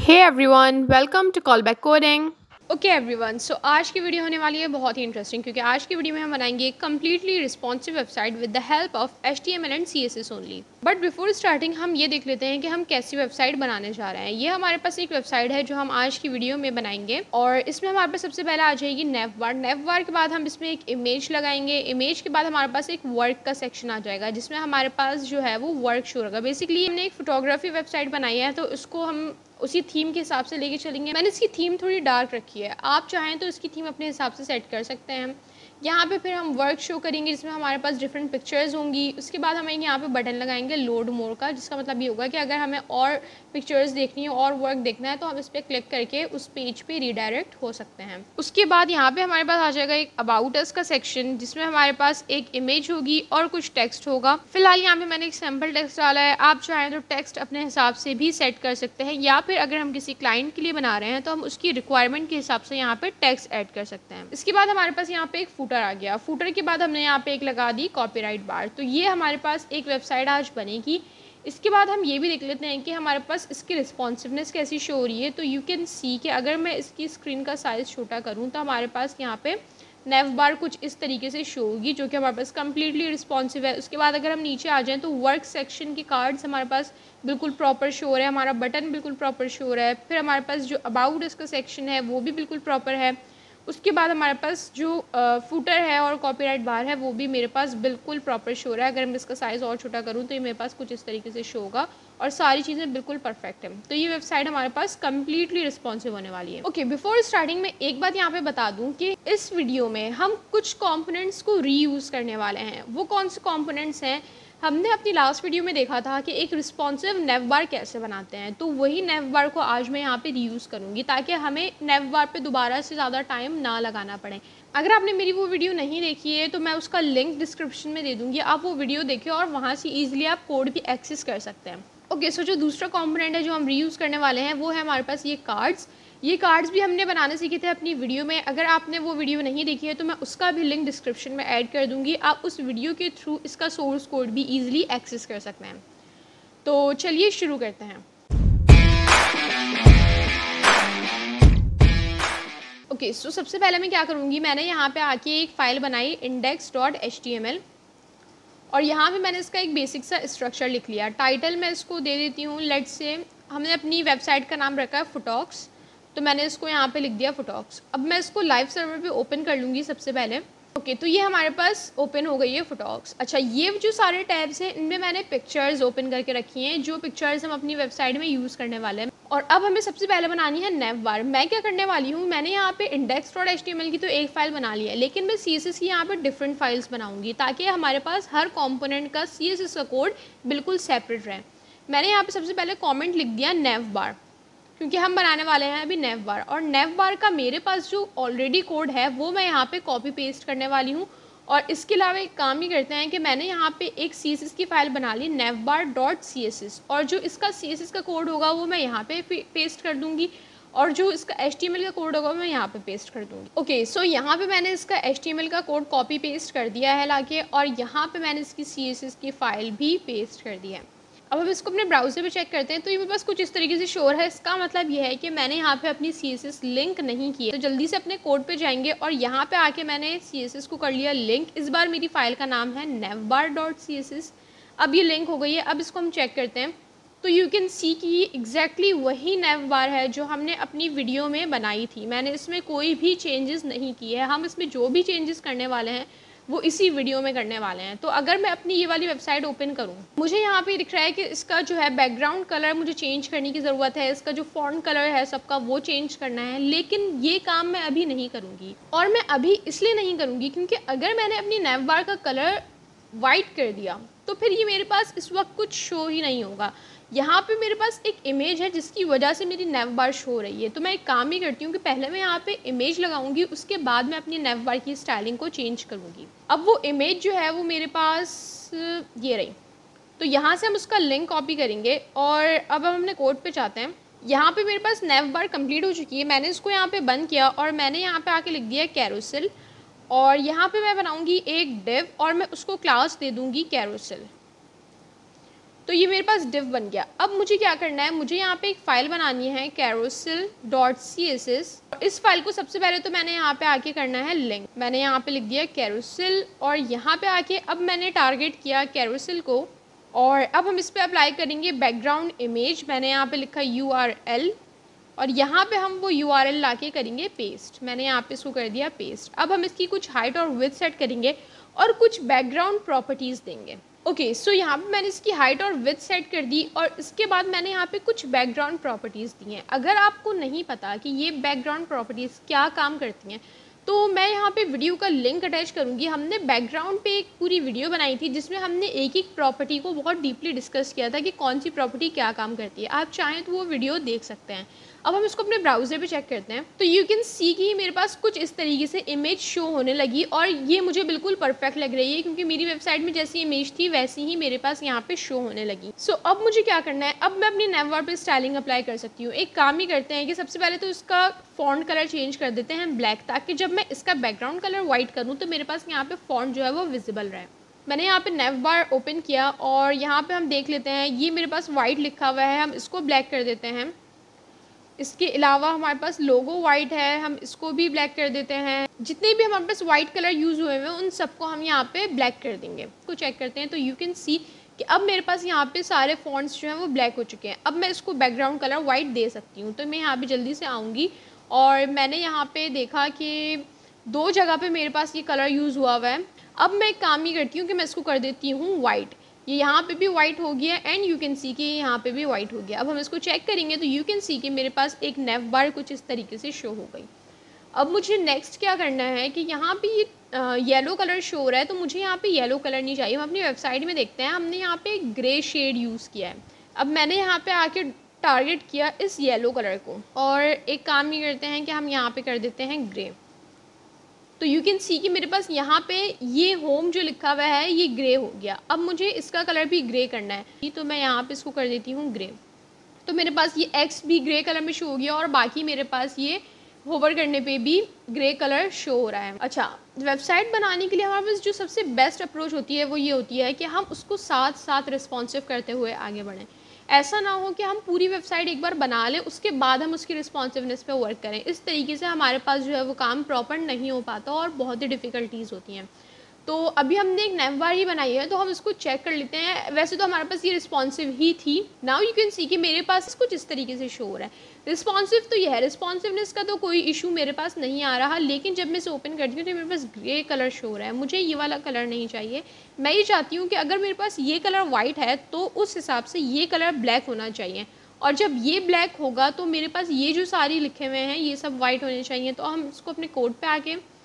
Hey everyone, welcome to Callback Coding. Okay everyone, so आज की video होने वाली है बहुत ही इंटरेस्टिंग, क्योंकि आज की वीडियो में हम बनाएंगे एक completely responsive website with the help of HTML and CSS only. But before starting हम ये देख लेते हैं कि हम कैसी वेबसाइट बनाने जा रहे हैं। ये हमारे पास एक वेबसाइट है जो हम आज की वीडियो में बनाएंगे, और इसमें हमारे पास सबसे पहले आ जाएगी नेवबार। नेवबार के बाद हम इसमें एक इमेज लगाएंगे। इमेज के बाद हमारे पास एक वर्क का सेक्शन आ जाएगा, जिसमें हमारे पास जो है वो वर्क शो होगा। बेसिकली हमने एक फोटोग्राफी वेबसाइट बनाई है, तो उसको हम उसी थीम के हिसाब से लेके चलेंगे। मैंने इसकी थीम थोड़ी डार्क रखी है, आप चाहें तो इसकी थीम अपने हिसाब से सेट कर सकते हैं। यहाँ पे फिर हम वर्क शो करेंगे, जिसमें हमारे पास डिफरेंट पिक्चर्स होंगी। उसके बाद हमें यहाँ पे बटन लगाएंगे लोड मोर का, जिसका मतलब ये होगा कि अगर हमें और पिक्चर्स देखनी है और वर्क देखना है तो हम इस पर क्लिक करके उस पेज पे रीडायरेक्ट हो सकते हैं। उसके बाद यहाँ पे हमारे पास आ जाएगा एक अबाउट अस का सेक्शन, जिसमें हमारे पास एक इमेज होगी और कुछ टेक्स्ट होगा। फिलहाल यहाँ पे मैंने एक सैम्पल टेक्स्ट डाला है, आप चाहें तो टेक्स्ट अपने हिसाब से भी सेट कर सकते हैं, या फिर अगर हम किसी क्लाइंट के लिए बना रहे हैं तो हम उसकी रिक्वायरमेंट के हिसाब से यहाँ पे टेक्स्ट ऐड कर सकते हैं। इसके बाद हमारे पास यहाँ पे एक फूटर आ गया। फूटर के बाद हमने यहाँ पे एक लगा दी कॉपीराइट बार। तो ये हमारे पास एक वेबसाइट आज बनेगी। इसके बाद हम ये भी देख लेते हैं कि हमारे पास इसकी रिस्पॉन्सिवनेस कैसी शो हो रही है। तो यू कैन सी कि अगर मैं इसकी स्क्रीन का साइज़ छोटा करूँ तो हमारे पास यहाँ पे नेव बार कुछ इस तरीके से शो होगी, जो कि हमारे पास कम्प्लीटली रिस्पॉन्सिव है। उसके बाद अगर हम नीचे आ जाएँ तो वर्क सेक्शन के कार्ड्स हमारे पास बिल्कुल प्रॉपर शो हो रहा है, हमारा बटन बिल्कुल प्रॉपर शो हो रहा है। फिर हमारे पास जो अबाउट इसका सेक्शन है वो भी बिल्कुल प्रॉपर है। उसके बाद हमारे पास जो फूटर है और कॉपीराइट बार है वो भी मेरे पास बिल्कुल प्रॉपर शो रहा है। अगर मैं इसका साइज़ और छोटा करूँ तो ये मेरे पास कुछ इस तरीके से शो होगा, और सारी चीज़ें बिल्कुल परफेक्ट है। तो ये वेबसाइट हमारे पास कम्प्लीटली रिस्पॉन्सिव होने वाली है। ओके, बिफोर स्टार्टिंग में एक बात यहाँ पे बता दूँ कि इस वीडियो में हम कुछ कॉम्पोनेंट्स को रीयूज़ करने वाले हैं। वो कौन से कॉम्पोनेंट्स हैं? हमने अपनी लास्ट वीडियो में देखा था कि एक रिस्पॉन्सिव नेव बार कैसे बनाते हैं, तो वही नेव बार को आज मैं यहाँ पे रीयूज़ करूँगी, ताकि हमें नेव बार पे दोबारा से ज़्यादा टाइम ना लगाना पड़े। अगर आपने मेरी वो वीडियो नहीं देखी है तो मैं उसका लिंक डिस्क्रिप्शन में दे दूँगी, आप वो वीडियो देखिए और वहाँ से ईजिली आप कोड भी एक्सेस कर सकते हैं। ओके, सो जो दूसरा कॉम्पोनेंट है जो हम रीयूज़ करने वाले हैं वो है हमारे पास ये कार्ड्स। ये कार्ड्स भी हमने बनाने सीखे थे अपनी वीडियो में। अगर आपने वो वीडियो नहीं देखी है तो मैं उसका भी लिंक डिस्क्रिप्शन में ऐड कर दूंगी, आप उस वीडियो के थ्रू इसका सोर्स कोड भी ईजिली एक्सेस कर सकते हैं। तो चलिए शुरू करते हैं। ओके, सो सबसे पहले मैं क्या करूँगी, मैंने यहाँ पे आके एक फ़ाइल बनाई index.html, और यहाँ पे मैंने इसका एक बेसिक सा स्ट्रक्चर लिख लिया। टाइटल मैं इसको दे देती हूँ, लेट्स से हमने अपनी वेबसाइट का नाम रखा है फुटॉक्स, तो मैंने इसको यहाँ पे लिख दिया फुटॉक्स। अब मैं इसको लाइव सर्वर पे ओपन कर लूँगी सबसे पहले। ओके, तो ये हमारे पास ओपन हो गई है फुटॉक्स। अच्छा, ये जो सारे टैब्स हैं इनमें मैंने पिक्चर्स ओपन करके रखी हैं, जो पिक्चर्स हम अपनी वेबसाइट में यूज़ करने वाले हैं। और अब हमें सबसे पहले बनानी है नेव बार। मैं क्या करने वाली हूँ, मैंने यहाँ पे index.html की तो एक फ़ाइल बना ली है, लेकिन मैं CSS की यहाँ पे डिफरेंट फाइल्स बनाऊँगी, ताकि हमारे पास हर कॉम्पोनेंट का CSS का कोड बिल्कुल सेपरेट रहे। मैंने यहाँ पे सबसे पहले कॉमेंट लिख दिया नेव बार, क्योंकि हम बनाने वाले हैं अभी नेव बार, और नेव बार का मेरे पास जो ऑलरेडी कोड है वो मैं यहाँ पे कॉपी पेस्ट करने वाली हूँ। और इसके अलावा एक काम ही करते हैं कि मैंने यहाँ पे एक CSS की फ़ाइल बना ली navbar.css, और जो इसका CSS का कोड होगा वो मैं यहाँ पे पेस्ट कर दूँगी, और जो इसका HTML का कोड होगा वो मैं यहाँ पे पेस्ट कर दूँगी। ओके, सो यहाँ पे मैंने इसका HTML का कोड कॉपी पेस्ट कर दिया है लाके, और यहाँ पे मैंने इसकी CSS की फ़ाइल भी पेस्ट कर दी है। अब हम इसको अपने ब्राउज़र पे चेक करते हैं, तो ये मेरे पास कुछ इस तरीके से शो है। इसका मतलब ये है कि मैंने यहाँ पे अपनी CSS लिंक नहीं की है। तो जल्दी से अपने कोड पे जाएंगे, और यहाँ पे आके मैंने CSS को कर लिया लिंक। इस बार मेरी फ़ाइल का नाम है navbar.css। अब ये लिंक हो गई है। अब इसको हम चेक करते हैं, तो यू कैन सी कि ये एग्जैक्टली वही नेव बार है जो हमने अपनी वीडियो में बनाई थी। मैंने इसमें कोई भी चेंजेस नहीं किए हैं। हम इसमें जो भी चेंजेस करने वाले हैं वो इसी वीडियो में करने वाले हैं। तो अगर मैं अपनी ये वाली वेबसाइट ओपन करूँ, मुझे यहाँ पे दिख रहा है कि इसका जो है बैकग्राउंड कलर मुझे चेंज करने की ज़रूरत है, इसका जो फॉन्ट कलर है सबका वो चेंज करना है, लेकिन ये काम मैं अभी नहीं करूँगी। और मैं अभी इसलिए नहीं करूँगी क्योंकि अगर मैंने अपनी नेव बार का कलर वाइट कर दिया तो फिर ये मेरे पास इस वक्त कुछ शो ही नहीं होगा। यहाँ पे मेरे पास एक इमेज है जिसकी वजह से मेरी नेव बार शो हो रही है। तो मैं एक काम ही करती हूँ कि पहले मैं यहाँ पे इमेज लगाऊंगी, उसके बाद मैं अपनी नेव बार की स्टाइलिंग को चेंज करूँगी। अब वो इमेज जो है वो मेरे पास ये रही, तो यहाँ से हम उसका लिंक कॉपी करेंगे, और अब हम अपने कोड पे जाते हैं। यहाँ पे मेरे पास नेव बार कंप्लीट हो चुकी है। मैंने इसको यहाँ पे बंद किया, और मैंने यहाँ पे आके लिख दिया कैरोसेल, और यहाँ पे मैं बनाऊँगी एक डिव, और मैं उसको क्लास दे दूँगी कैरोसेल। तो ये मेरे पास div बन गया। अब मुझे क्या करना है, मुझे यहाँ पे एक फ़ाइल बनानी है carousel.css। इस फाइल को सबसे पहले तो मैंने यहाँ पे आके करना है लिंक। मैंने यहाँ पे लिख दिया carousel और यहाँ पे आके अब मैंने टारगेट किया carousel को और अब हम इस पर अप्लाई करेंगे बैकग्राउंड इमेज। मैंने यहाँ पे लिखा URL और यहाँ पे हम वो URL लाके करेंगे पेस्ट। मैंने यहाँ पे इसको कर दिया पेस्ट। अब हम इसकी कुछ हाइट और विड्थ सेट करेंगे और कुछ बैकग्राउंड प्रॉपर्टीज़ देंगे। ओके, सो यहाँ पे मैंने इसकी हाइट और विड्थ सेट कर दी और इसके बाद मैंने यहाँ पे कुछ बैकग्राउंड प्रॉपर्टीज़ दी हैं। अगर आपको नहीं पता कि ये बैकग्राउंड प्रॉपर्टीज़ क्या काम करती हैं तो मैं यहाँ पे वीडियो का लिंक अटैच करूँगी। हमने बैकग्राउंड पे एक पूरी वीडियो बनाई थी जिसमें हमने एक एक प्रॉपर्टी को बहुत डीपली डिस्कस किया था कि कौन सी प्रॉपर्टी क्या काम करती है। आप चाहें तो वो वीडियो देख सकते हैं। अब हम इसको अपने ब्राउज़र पे चेक करते हैं तो यू कैन सी कि मेरे पास कुछ इस तरीके से इमेज शो होने लगी और ये मुझे बिल्कुल परफेक्ट लग रही है क्योंकि मेरी वेबसाइट में जैसी इमेज थी वैसी ही मेरे पास यहाँ पे शो होने लगी। सो अब मुझे क्या करना है, अब मैं अपनी नेवबार पे स्टाइलिंग अप्लाई कर सकती हूँ। एक काम ही करते हैं कि सबसे पहले तो इसका फॉन्ट कलर चेंज कर देते हैं ब्लैक, ताकि जब मैं इसका बैकग्राउंड कलर वाइट करूँ तो मेरे पास यहाँ पे फॉन्ट जो है वो विजिबल रहे। मैंने यहाँ पे नेवबार ओपन किया और यहाँ पे हम देख लेते हैं ये मेरे पास वाइट लिखा हुआ है, हम इसको ब्लैक कर देते हैं। इसके अलावा हमारे पास लोगो वाइट है, हम इसको भी ब्लैक कर देते हैं। जितने भी हमारे पास वाइट कलर यूज़ हुए हैं उन सबको हम यहाँ पे ब्लैक कर देंगे। इसको चेक करते हैं तो यू कैन सी कि अब मेरे पास यहाँ पे सारे फॉन्ट्स जो हैं वो ब्लैक हो चुके हैं। अब मैं इसको बैकग्राउंड कलर वाइट दे सकती हूँ। तो मैं यहाँ पे जल्दी से आऊँगी और मैंने यहाँ पे देखा कि 2 जगह पे मेरे पास ये कलर यूज़ हुआ है। अब मैं एक काम ही करती हूँ कि मैं इसको कर देती हूँ वाइट। ये यहाँ पे भी वाइट हो गया एंड यू कैन सी कि यहाँ पे भी वाइट हो गया। अब हम इसको चेक करेंगे तो यू कैन सी कि मेरे पास एक नेवबार कुछ इस तरीके से शो हो गई। अब मुझे नेक्स्ट क्या करना है कि यहाँ पे ये येलो कलर शो हो रहा है तो मुझे यहाँ पे येलो कलर नहीं चाहिए। हम अपनी वेबसाइट में देखते हैं, हमने यहाँ पे ग्रे शेड यूज़ किया है। अब मैंने यहाँ पे आके टारगेट किया इस येलो कलर को और एक काम ये करते हैं कि हम यहाँ पे कर देते हैं ग्रे। तो यू कैन सी कि मेरे पास यहाँ पे ये होम जो लिखा हुआ है ये ग्रे हो गया। अब मुझे इसका कलर भी ग्रे करना है तो मैं यहाँ पे इसको कर देती हूँ ग्रे। तो मेरे पास ये एक्स भी ग्रे कलर में शो हो गया और बाकी मेरे पास ये होवर करने पे भी ग्रे कलर शो हो रहा है। अच्छा, वेबसाइट बनाने के लिए हमारे पास जो सबसे बेस्ट अप्रोच होती है वो ये होती है कि हम उसको साथ साथ रिस्पॉन्सिव करते हुए आगे बढ़ें। ऐसा ना हो कि हम पूरी वेबसाइट एक बार बना लें उसके बाद हम उसकी रिस्पॉन्सिवनेस पे वर्क करें। इस तरीके से हमारे पास जो है वो काम प्रॉपर नहीं हो पाता और बहुत ही डिफ़िकल्टीज़ होती हैं। तो अभी हमने एक नेवबार ही बनाई है तो हम इसको चेक कर लेते हैं। वैसे तो हमारे पास ये रिस्पॉन्सिव ही थी। नाउ यू कैन सी कि मेरे पास कुछ इस तरीके से शो हो रहा है। रिस्पॉन्सिव तो यह है, रिस्पॉन्सिवनेस का तो कोई इशू मेरे पास नहीं आ रहा, लेकिन जब मैं इसे ओपन करती हूँ तो मेरे पास ग्रे कलर शो हो रहा है। मुझे ये वाला कलर नहीं चाहिए। मैं ये चाहती हूँ कि अगर मेरे पास ये कलर वाइट है तो उस हिसाब से ये कलर ब्लैक होना चाहिए और जब ये ब्लैक होगा तो मेरे पास ये जो सारी लिखे हुए हैं ये सब वाइट होने चाहिए। तो हम इसको अपने कोड पे आके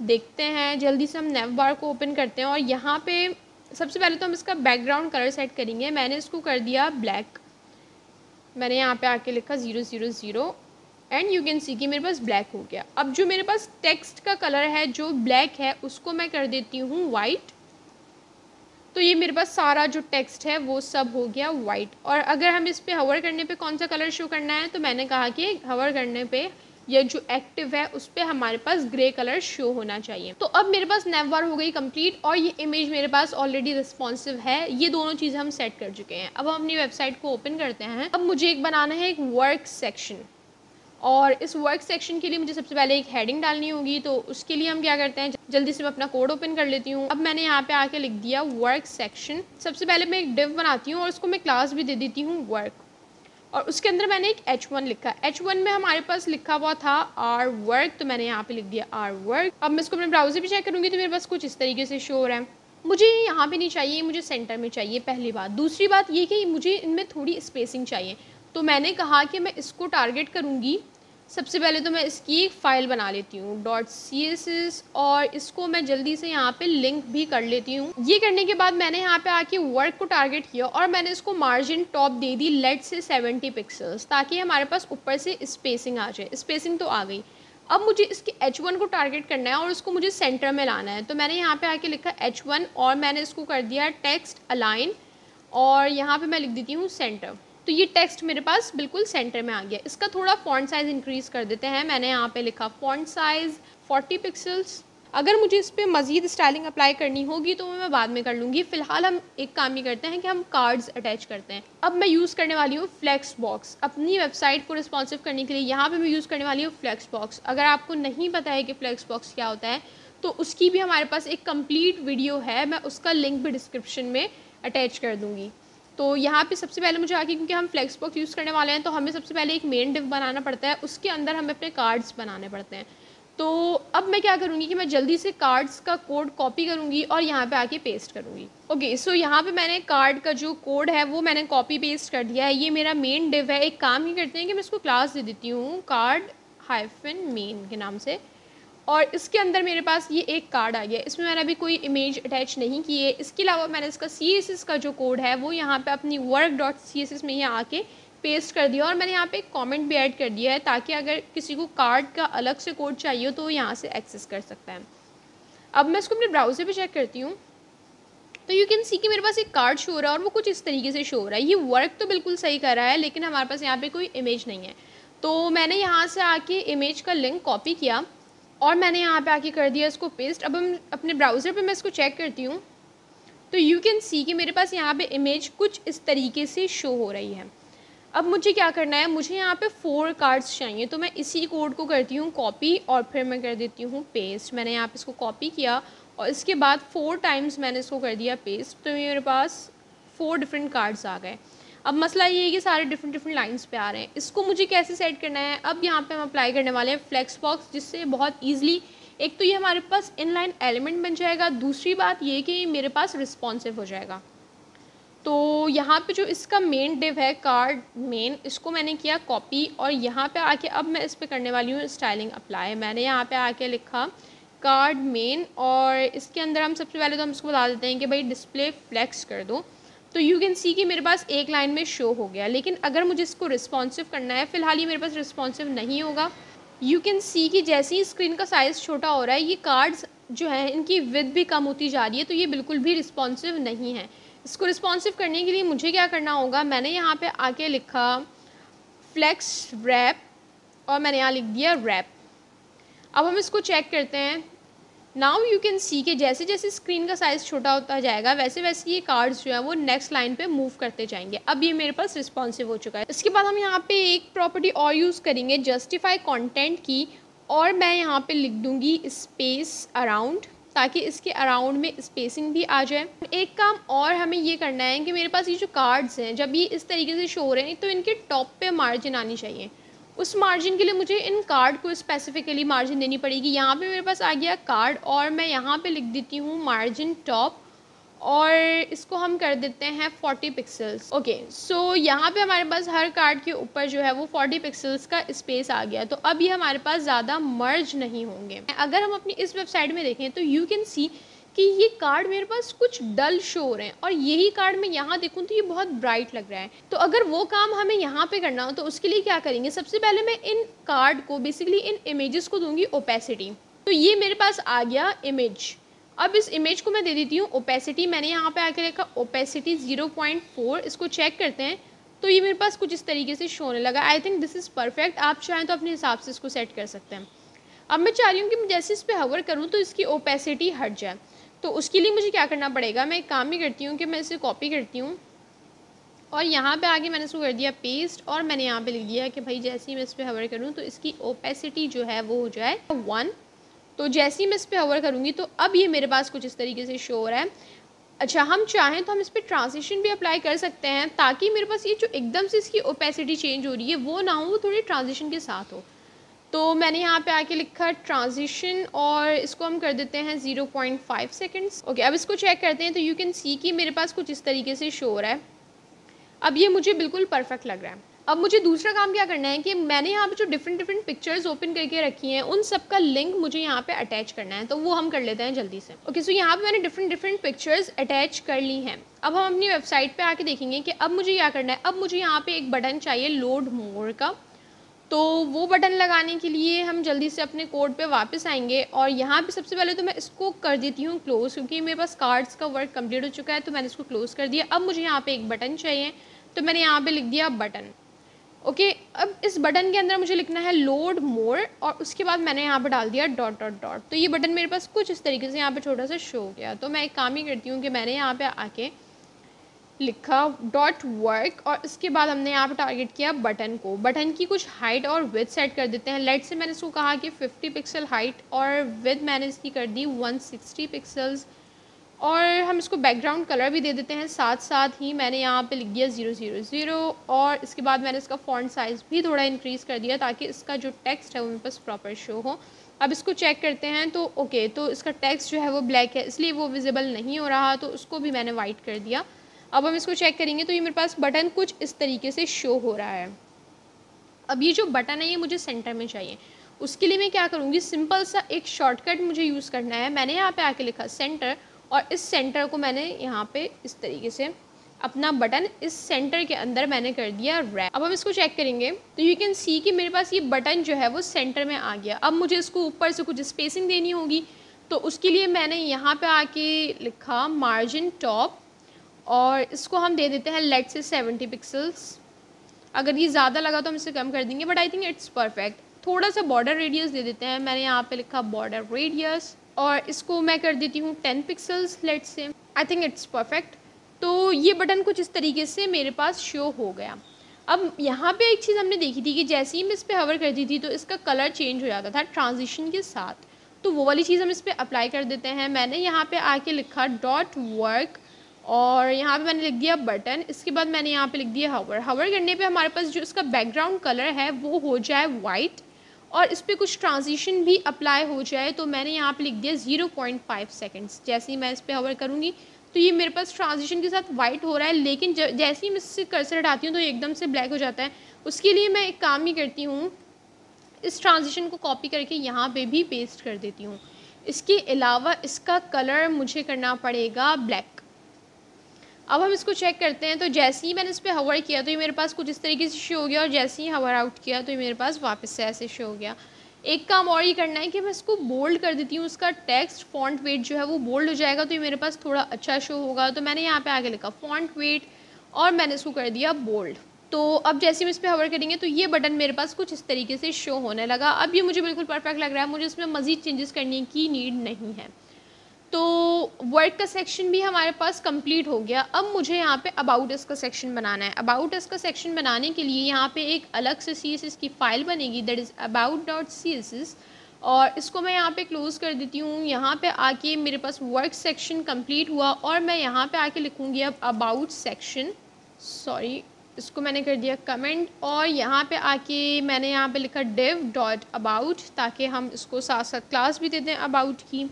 देखते हैं। जल्दी से हम नेवबार को ओपन करते हैं और यहाँ पे सबसे पहले तो हम इसका बैकग्राउंड कलर सेट करेंगे। मैंने इसको कर दिया ब्लैक। मैंने यहाँ पे आके लिखा 000 एंड यू कैन सी कि मेरे पास ब्लैक हो गया। अब जो मेरे पास टेक्स्ट का कलर है जो ब्लैक है उसको मैं कर देती हूँ वाइट। तो ये मेरे पास सारा जो टेक्स्ट है वो सब हो गया वाइट। और अगर हम इस पर हवर करने पे कौन सा कलर शो करना है तो मैंने कहा कि हवर करने पे ये जो एक्टिव है उस पर हमारे पास ग्रे कलर शो होना चाहिए। तो अब मेरे पास नेवबार हो गई कंप्लीट और ये इमेज मेरे पास ऑलरेडी रिस्पॉन्सिव है। ये दोनों चीज़ें हम सेट कर चुके हैं। अब हम अपनी वेबसाइट को ओपन करते हैं। अब मुझे एक बनाना है एक वर्क सेक्शन और इस वर्क सेक्शन के लिए मुझे सबसे पहले एक हेडिंग डालनी होगी। तो उसके लिए हम क्या करते हैं, जल्दी से मैं अपना कोड ओपन कर लेती हूँ। अब मैंने यहाँ पे आके लिख दिया वर्क सेक्शन। सबसे पहले मैं एक डिव बनाती हूँ और उसको मैं क्लास भी दे देती हूँ वर्क और उसके अंदर मैंने एक h1 लिखा। h1 में हमारे पास लिखा हुआ था आर वर्क, तो मैंने यहाँ पे लिख दिया आर वर्क। अब मैं इसको अपने ब्राउज़र भी चेक करूँगी तो मेरे पास कुछ इस तरीके से शो हो रहा है। मुझे यहाँ पे नहीं चाहिए, मुझे सेंटर में चाहिए, पहली बात। दूसरी बात ये कि मुझे इनमें थोड़ी स्पेसिंग चाहिए। तो मैंने कहा कि मैं इसको टारगेट करूँगी। सबसे पहले तो मैं इसकी एक फ़ाइल बना लेती हूँ .css और इसको मैं जल्दी से यहाँ पे लिंक भी कर लेती हूँ। ये करने के बाद मैंने यहाँ पे आके वर्क को टारगेट किया और मैंने इसको मार्जिन टॉप दे दी लेट से 70 पिक्सल्स, ताकि हमारे पास ऊपर से स्पेसिंग आ जाए। स्पेसिंग तो आ गई। अब मुझे इसके h1 को टारगेट करना है और उसको मुझे सेंटर में लाना है। तो मैंने यहाँ पे आके लिखा h1 और मैंने इसको कर दिया टेक्स्ट अलाइन और यहाँ पे मैं लिख देती हूँ सेंटर। तो ये टेक्स्ट मेरे पास बिल्कुल सेंटर में आ गया। इसका थोड़ा फॉन्ट साइज़ इंक्रीज़ कर देते हैं। मैंने यहाँ पे लिखा फॉन्ट साइज़ 40 पिक्सल्स। अगर मुझे इस पर मज़ीद स्टाइलिंग अप्लाई करनी होगी तो मैं बाद में कर लूँगी। फ़िलहाल हम एक काम ही करते हैं कि हम कार्ड्स अटैच करते हैं। अब मैं यूज़ करने वाली हूँ फ्लेक्स बॉक्स अपनी वेबसाइट को रिस्पॉन्सिव करने के लिए। यहाँ पे मैं यूज़ करने वाली हूँ फ्लेक्स बॉक्स। अगर आपको नहीं पता है कि फ्लेक्स बॉक्स क्या होता है तो उसकी भी हमारे पास एक कंप्लीट वीडियो है, मैं उसका लिंक भी डिस्क्रिप्शन में अटैच कर दूँगी। तो यहाँ पे सबसे पहले मुझे आके, क्योंकि हम फ्लेक्स बॉक्स यूज़ करने वाले हैं तो हमें सबसे पहले एक मेन डिव बनाना पड़ता है, उसके अंदर हमें अपने कार्ड्स बनाने पड़ते हैं। तो अब मैं क्या करूँगी कि मैं जल्दी से कार्ड्स का कोड कॉपी करूँगी और यहाँ पे आके पेस्ट करूँगी। ओके, सो यहाँ पे मैंने कार्ड का जो कोड है वो मैंने कॉपी पेस्ट कर दिया है। ये मेरा मेन डिव है। एक काम ही करते हैं कि मैं इसको क्लास दे देती हूँ कार्ड हाइफन मेन के नाम से, और इसके अंदर मेरे पास ये एक कार्ड आ गया। इसमें मैंने अभी कोई इमेज अटैच नहीं की है। इसके अलावा मैंने इसका CSS का जो कोड है वो यहाँ पे अपनी work.css में ही आके पेस्ट कर दिया, और मैंने यहाँ पे एक कमेंट भी ऐड कर दिया है ताकि अगर किसी को कार्ड का अलग से कोड चाहिए तो वो यहाँ से एक्सेस कर सकता है। अब मैं इसको अपने ब्राउज़र पे चेक करती हूँ तो यू कैन सी कि मेरे पास एक कार्ड शो हो रहा है और वो कुछ इस तरीके से शो हो रहा है। ये वर्क तो बिल्कुल सही कर रहा है लेकिन हमारे पास यहाँ पे कोई इमेज नहीं है। तो मैंने यहाँ से आके इमेज का लिंक कॉपी किया और मैंने यहाँ पे आके कर दिया इसको पेस्ट। अब हम अपने ब्राउज़र पे मैं इसको चेक करती हूँ तो यू कैन सी कि मेरे पास यहाँ पे इमेज कुछ इस तरीके से शो हो रही है। अब मुझे क्या करना है, मुझे यहाँ पे 4 कार्ड्स चाहिए, तो मैं इसी कोड को करती हूँ कॉपी और फिर मैं कर देती हूँ पेस्ट। मैंने यहाँ पे इसको कॉपी किया और इसके बाद 4 टाइम्स मैंने इसको कर दिया पेस्ट, तो मेरे पास 4 डिफरेंट कार्ड्स आ गए। अब मसला ये है कि सारे डिफरेंट लाइंस पे आ रहे हैं। इसको मुझे कैसे सेट करना है, अब यहाँ पे हम अप्लाई करने वाले हैं फ्लेक्स बॉक्स, जिससे बहुत ईजिली एक तो ये हमारे पास इनलाइन एलिमेंट बन जाएगा, दूसरी बात ये कि मेरे पास रिस्पॉन्सिव हो जाएगा। तो यहाँ पे जो इसका मेन डिव है कार्ड मेन, इसको मैंने किया कॉपी और यहाँ पे आके अब मैं इस पे करने वाली हूँ स्टाइलिंग अप्लाई। मैंने यहाँ पे आके लिखा कार्ड मेन और इसके अंदर हम सबसे पहले तो हम इसको बता देते हैं कि भाई डिस्प्ले फ्लेक्स कर दो। तो यू कैन सी कि मेरे पास एक लाइन में शो हो गया, लेकिन अगर मुझे इसको रिस्पॉन्सिव करना है, फ़िलहाल ये मेरे पास रिस्पॉन्सिव नहीं होगा। यू कैन सी कि जैसे ही स्क्रीन का साइज़ छोटा हो रहा है ये कार्ड्स जो है इनकी विड्थ भी कम होती जा रही है, तो ये बिल्कुल भी रिस्पॉन्सिव नहीं है। इसको रिस्पॉन्सिव करने के लिए मुझे क्या करना होगा, मैंने यहाँ पे आके लिखा फ्लेक्स रैप और मैंने यहाँ लिख दिया रैप। अब हम इसको चेक करते हैं। नाउ यू कैन सी कि जैसे जैसे स्क्रीन का साइज़ छोटा होता जाएगा वैसे वैसे ये कार्ड्स जो है वो नेक्स्ट लाइन पे मूव करते जाएंगे। अब ये मेरे पास रिस्पॉन्सिव हो चुका है। इसके बाद हम यहाँ पे एक प्रॉपर्टी और यूज़ करेंगे जस्टिफाई कंटेंट की, और मैं यहाँ पे लिख दूँगी स्पेस अराउंड, ताकि इसके अराउंड में स्पेसिंग भी आ जाए। एक काम और हमें ये करना है कि मेरे पास ये जो कार्ड्स हैं जब ये इस तरीके से शो हो रहे हैं तो इनके टॉप पे मार्जिन आनी चाहिए। उस मार्जिन के लिए मुझे इन कार्ड को स्पेसिफिकली मार्जिन देनी पड़ेगी। यहाँ पे मेरे पास आ गया कार्ड और मैं यहाँ पे लिख देती हूँ मार्जिन टॉप और इसको हम कर देते हैं 40 पिक्सल्स। ओके, सो यहाँ पे हमारे पास हर कार्ड के ऊपर जो है वो 40 पिक्सल्स का स्पेस आ गया। तो अब ये हमारे पास ज़्यादा मर्ज नहीं होंगे। अगर हम अपनी इस वेबसाइट में देखें तो यू कैन सी कि ये कार्ड मेरे पास कुछ डल शो हो रहे हैं और यही कार्ड मैं यहाँ देखूँ तो ये बहुत ब्राइट लग रहा है। तो अगर वो काम हमें यहाँ पे करना हो तो उसके लिए क्या करेंगे, सबसे पहले मैं इन कार्ड को बेसिकली इन इमेजेस को दूंगी ओपेसिटी। तो ये मेरे पास आ गया इमेज। अब इस इमेज को मैं दे देती हूँ ओपेसिटी। मैंने यहाँ पे आके लिखा ओपेसिटी 0.4। इसको चेक करते हैं तो ये मेरे पास कुछ इस तरीके से शो होने लगा। I think this is perfect. आप चाहें तो अपने हिसाब से इसको सेट कर सकते हैं। अब मैं चाह रही हूँ कि मैं जैसे इस पर हवर करूँ तो इसकी ओपेसिटी हट जाए। तो उसके लिए मुझे क्या करना पड़ेगा, मैं एक काम ही करती हूँ कि मैं इसे कॉपी करती हूँ और यहाँ पे आके मैंने इसको कर दिया पेस्ट और मैंने यहाँ पे लिख दिया कि भाई जैसे ही मैं इस पर हवर करूँ तो इसकी ओपेसिटी जो है वो हो जाए 1। तो जैसे ही मैं इस पर हवर करूँगी तो अब ये मेरे पास कुछ इस तरीके से शो हो रहा है। अच्छा, हम चाहें तो हम इस पर ट्रांजिशन भी अप्लाई कर सकते हैं ताकि मेरे पास ये जो एकदम से इसकी ओपेसिटी चेंज हो रही है वो ना हो, वो थोड़ी ट्रांजिशन के साथ हो। तो मैंने यहाँ पे आके लिखा ट्रांजिशन और इसको हम कर देते हैं 0.5 सेकेंड्स। ओके, अब इसको चेक करते हैं तो यू कैन सी कि मेरे पास कुछ इस तरीके से शो हो रहा है। अब ये मुझे बिल्कुल परफेक्ट लग रहा है। अब मुझे दूसरा काम क्या करना है कि मैंने यहाँ पे जो डिफरेंट पिक्चर्स ओपन करके रखी हैं उन सब का लिंक मुझे यहाँ पे अटैच करना है, तो वो हम कर लेते हैं जल्दी से। ओके, सो यहाँ पे मैंने डिफरेंट पिक्चर्स अटैच कर ली हैं। अब हम अपनी वेबसाइट पे आके देखेंगे कि अब मुझे क्या करना है। अब मुझे यहाँ पे एक बटन चाहिए लोड मोर का, तो वो बटन लगाने के लिए हम जल्दी से अपने कोड पे वापस आएंगे और यहाँ पे सबसे पहले तो मैं इसको कर देती हूँ क्लोज़, क्योंकि मेरे पास कार्ड्स का वर्क कंप्लीट हो चुका है तो मैंने इसको क्लोज़ कर दिया। अब मुझे यहाँ पे एक बटन चाहिए तो मैंने यहाँ पे लिख दिया बटन। ओके, अब इस बटन के अंदर मुझे लिखना है लोड मोर, और उसके बाद मैंने यहाँ पे डाल दिया डॉट डॉट डॉट। तो ये बटन मेरे पास कुछ इस तरीके से यहाँ पे छोटा सा शो हो गया। तो मैं एक काम ही करती हूँ कि मैंने यहाँ पे आके लिखा डॉट वर्क, और इसके बाद हमने यहाँ पे टारगेट किया बटन को। बटन की कुछ हाइट और विड्थ सेट कर देते हैं। लेट से मैंने इसको कहा कि 50 पिक्सल हाइट, और विड्थ मैंने इसकी कर दी 160 पिक्सल्स, और हम इसको बैकग्राउंड कलर भी दे देते हैं। साथ साथ ही मैंने यहाँ पे लिख दिया 000, और इसके बाद मैंने इसका फॉन्ट साइज़ भी थोड़ा इंक्रीज़ कर दिया ताकि इसका जो टेक्स्ट है वो मेरे पास प्रॉपर शो हो। अब इसको चेक करते हैं तो ओके, तो इसका टेक्स्ट जो है वो ब्लैक है, इसलिए वो विजिबल नहीं हो रहा, तो उसको भी मैंने वाइट कर दिया। अब हम इसको चेक करेंगे तो ये मेरे पास बटन कुछ इस तरीके से शो हो रहा है। अब ये जो बटन है ये मुझे सेंटर में चाहिए। उसके लिए मैं क्या करूँगी, सिंपल सा एक शॉर्टकट मुझे यूज़ करना है। मैंने यहाँ पे आके लिखा सेंटर, और इस सेंटर को मैंने यहाँ पे इस तरीके से अपना बटन इस सेंटर के अंदर मैंने कर दिया रैप। अब हम इसको चेक करेंगे तो यू कैन सी कि मेरे पास ये बटन जो है वो सेंटर में आ गया। अब मुझे इसको ऊपर से कुछ स्पेसिंग देनी होगी, तो उसके लिए मैंने यहाँ पे आके लिखा मार्जिन टॉप, और इसको हम दे देते हैं लेट से 70 पिक्सल्स। अगर ये ज़्यादा लगा तो हम इसे कम कर देंगे, but I think it's perfect. थोड़ा सा बॉर्डर रेडियस दे देते हैं। मैंने यहाँ पे लिखा बॉर्डर रेडियस, और इसको मैं कर देती हूँ 10 पिक्सल्स लेट से। I think it's perfect. तो ये बटन कुछ इस तरीके से मेरे पास शो हो गया। अब यहाँ पे एक चीज़ हमने देखी थी कि जैसे ही मैं इस पर हवर करती थी तो इसका कलर चेंज हो जाता था ट्रांजिशन के साथ। तो वो वाली चीज़ हम इस पर अप्लाई कर देते हैं। मैंने यहाँ पे आके लिखा डॉट वर्क, और यहाँ पे मैंने लिख दिया बटन। इसके बाद मैंने यहाँ पे लिख दिया हवर। हवर करने पे हमारे पास जो इसका बैकग्राउंड कलर है वो हो जाए वाइट, और इस पर कुछ ट्रांजिशन भी अप्लाई हो जाए। तो मैंने यहाँ पे लिख दिया 0.5 सेकेंड्स। जैसे ही मैं इस पर हवर करूँगी तो ये मेरे पास ट्रांजिशन के साथ वाइट हो रहा है, लेकिन जैसे ही मैं इससे कर्सर हटाती हूँ तो एकदम से ब्लैक हो जाता है। उसके लिए मैं एक काम ही करती हूँ, इस ट्रांजिशन को कॉपी करके यहाँ पे भी पेस्ट कर देती हूँ। इसके अलावा इसका कलर मुझे करना पड़ेगा ब्लैक। अब हम इसको चेक करते हैं। तो जैसे ही मैंने इस पर हवर किया तो ये मेरे पास कुछ इस तरीके से शो हो गया, और जैसे ही हवर आउट किया तो ये मेरे पास वापस से ऐसे शो हो गया। एक काम और ये करना है कि मैं इसको बोल्ड कर देती हूँ। उसका टेक्स्ट फॉन्ट वेट जो है वो बोल्ड हो जाएगा, तो ये मेरे पास थोड़ा अच्छा शो होगा। तो मैंने यहाँ पे आगे लिखा फॉन्ट वेट, और मैंने इसको कर दिया बोल्ड। तो अब जैसे हम इस पर हवर करेंगे तो ये बटन मेरे पास कुछ इस तरीके से शो होने लगा। अब ये मुझे बिल्कुल परफेक्ट लग रहा है, मुझे इसमें मज़ीद चेंजेस करने की नीड नहीं है। तो वर्ड का सेक्शन भी हमारे पास कंप्लीट हो गया। अब मुझे यहाँ पे अबाउट अस का सेक्शन बनाना है। अबाउट अस का सेक्शन बनाने के लिए यहाँ पे एक अलग से CSS की फ़ाइल बनेगी, दैट इज़ about.css, और इसको मैं यहाँ पे क्लोज़ कर देती हूँ। यहाँ पे आके मेरे पास वर्क सेक्शन कंप्लीट हुआ, और मैं यहाँ पे आके लिखूँगी अब अबाउट सेक्शन, सॉरी इसको मैंने कर दिया कमेंट, और यहाँ पे आके मैंने यहाँ पे लिखा div.about, ताकि हम इसको साथ साथ क्लास भी दे दें अबाउट की।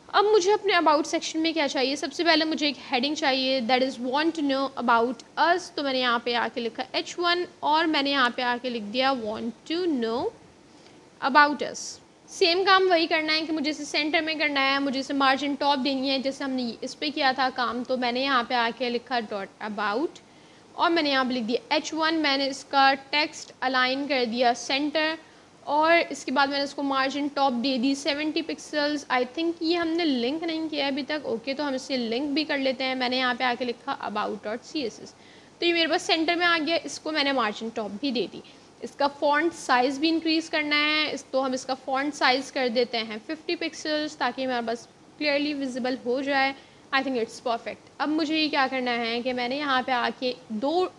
अब मुझे अपने अबाउट सेक्शन में क्या चाहिए, सबसे पहले मुझे एक हेडिंग चाहिए, that is want to know about us. तो मैंने यहाँ पे आके लिखा H1, और मैंने यहाँ पे आके लिख दिया want to know about us. Same काम वही करना है कि मुझे इसे सेंटर में करना है, मुझे इसे मार्जिन टॉप देनी है जैसे हमने इस पर किया था काम। तो मैंने यहाँ पे आके लिखा डॉट अबाउट, और मैंने यहाँ पे लिख दिया H1। मैंने इसका टेक्स्ट अलाइन कर दिया सेंटर, और इसके बाद मैंने इसको margin top they the 70 pixels. I think ये हमने लिंक नहीं किया अभी तक। ओके, तो हम इसे लिंक भी कर लेते हैं। मैंने यहाँ पे आके लिखा about.css, तो ये मेरे पास सेंटर में आ गया। इसको मैंने मार्जिन टॉप भी दे दी। इसका फॉन्ट साइज़ भी इंक्रीज़ करना है, तो हम इसका फॉन्ट साइज़ कर देते हैं 50 पिक्सल्स, ताकि हमारे पास क्लियरली विजिबल हो जाए। I think it's perfect. अब मुझे ये क्या करना है कि मैंने यहाँ पे आके दो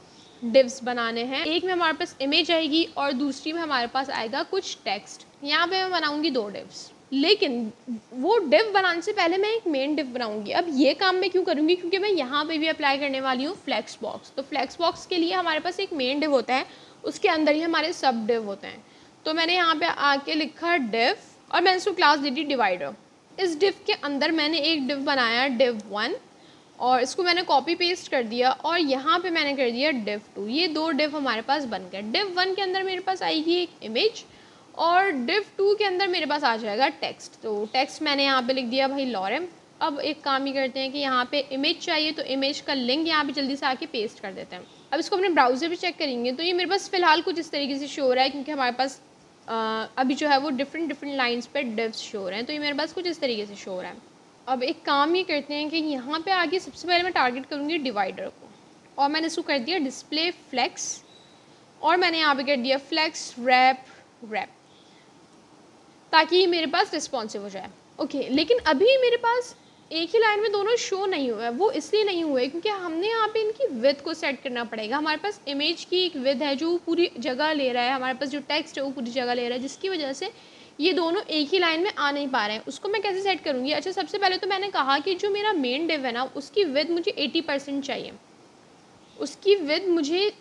डिव्स बनाने हैं। एक में हमारे पास इमेज आएगी, और दूसरी में हमारे पास आएगा कुछ टेक्स्ट। यहाँ पे मैं बनाऊँगी 2 डिव्स, लेकिन वो डिव बनाने से पहले मैं एक मेन डिव बनाऊँगी। अब ये काम मैं क्यों करूँगी, क्योंकि मैं यहाँ पे भी अप्लाई करने वाली हूँ फ्लेक्स बॉक्स। तो फ्लेक्स बॉक्स के लिए हमारे पास एक मेन डिव होता है, उसके अंदर ही हमारे सब डिव होते हैं। तो मैंने यहाँ पे आके लिखा डिव, और मैंने उसको क्लास दे दी डिवाइडर। इस डिव के अंदर मैंने एक डिव बनाया div 1, और इसको मैंने कॉपी पेस्ट कर दिया, और यहाँ पे मैंने कर दिया div 2। ये 2 डिव हमारे पास बन गए। div 1 के अंदर मेरे पास आएगी एक इमेज, और div 2 के अंदर मेरे पास आ जाएगा टेक्स्ट। तो टेक्स्ट मैंने यहाँ पे लिख दिया भाई लॉरेम। अब एक काम ही करते हैं कि यहाँ पे इमेज चाहिए, तो इमेज का लिंक यहाँ पे जल्दी से आके पेस्ट कर देते हैं। अब इसको अपने ब्राउज़र पे चेक करेंगे तो ये मेरे पास फ़िलहाल कुछ इस तरीके से शो हो रहा है, क्योंकि हमारे पास अभी जो है वो डिफरेंट लाइंस पे डिव्स शो हो रहे हैं। तो ये मेरे पास कुछ इस तरीके से शो हो रहा है। अब एक काम ये करते हैं कि यहाँ पे आगे सबसे पहले मैं टारगेट करूँगी डिवाइडर को, और मैंने इसको कर दिया डिस्प्ले फ्लेक्स, और मैंने यहाँ पे कर दिया फ्लेक्स रैप रैप, ताकि ये मेरे पास रिस्पॉन्सिव हो जाए। ओके, लेकिन अभी मेरे पास एक ही लाइन में दोनों शो नहीं हुए हैं। वो इसलिए नहीं हुए क्योंकि हमने यहाँ पे इनकी विड्थ को सेट करना पड़ेगा। हमारे पास इमेज की एक विड्थ है जो पूरी जगह ले रहा है, हमारे पास जो टेक्स्ट है वो पूरी जगह ले रहा है, जिसकी वजह से ये दोनों एक ही लाइन में आ नहीं पा रहे हैं। उसको मैं कैसे सेट करूँगी? अच्छा, सबसे पहले तो मैंने कहा कि जो मेरा मेन डिव है ना, उसकी विड्थ मुझे 80% चाहिए। उसकी विड्थ मुझे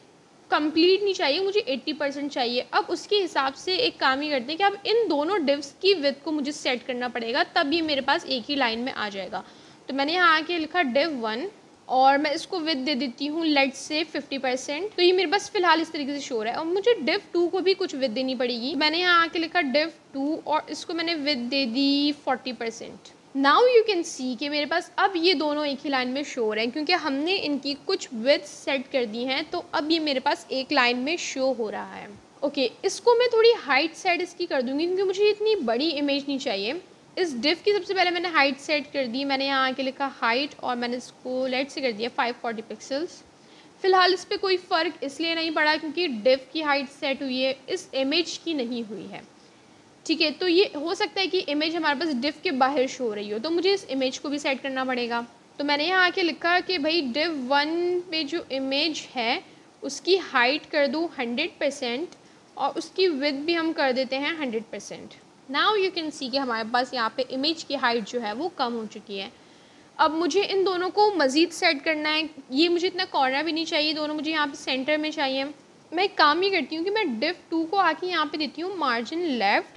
कंप्लीट नहीं चाहिए, मुझे 80% चाहिए। अब उसके हिसाब से एक काम ही करते हैं कि अब इन दोनों डिव्स की विड्थ को मुझे सेट करना पड़ेगा, तब ये मेरे पास एक ही लाइन में आ जाएगा। तो मैंने यहाँ आके लिखा div 1 और मैं इसको विड्थ दे देती हूँ लेट्स से 50%। तो ये मेरे पास फिलहाल इस तरीके से शो रहा है। और मुझे div 2 को भी कुछ विड्थ देनी पड़ेगी। मैंने यहाँ आके लिखा div 2 और इसको मैंने width they the 40%। Now you can see कि मेरे पास अब ये दोनों एक ही लाइन में शो हो रहे हैं क्योंकि हमने इनकी कुछ विड्थ सेट कर दी हैं। तो अब ये मेरे पास एक लाइन में शो हो रहा है। ओके, इसको मैं थोड़ी हाइट सेट इसकी कर दूंगी क्योंकि मुझे इतनी बड़ी इमेज नहीं चाहिए। इस डिव की सबसे पहले मैंने हाइट सेट कर दी। मैंने यहाँ आके लिखा हाइट और मैंने इसको लेट से कर दिया 540 पिक्सल्स। फिलहाल इस पर कोई फ़र्क इसलिए नहीं पड़ा क्योंकि डिव की हाइट सेट हुई है, इस इमेज की नहीं हुई है। ठीक है, तो ये हो सकता है कि इमेज हमारे पास डिव के बाहर शो हो रही हो, तो मुझे इस इमेज को भी सेट करना पड़ेगा। तो मैंने यहाँ आके लिखा कि भाई div 1 पे जो इमेज है उसकी हाइट कर दूँ 100% और उसकी विड्थ भी हम कर देते हैं 100%। नाउ यू कैन सी कि हमारे पास यहाँ पे इमेज की हाइट जो है वो कम हो चुकी है। अब मुझे इन दोनों को मज़ीद सेट करना है। ये मुझे इतना कॉर्नर भी नहीं चाहिए, दोनों मुझे यहाँ पे सेंटर में चाहिए। मैं एक काम ये करती हूँ कि मैं div 2 को आके यहाँ पे देती हूँ मार्जिन लेफ़्ट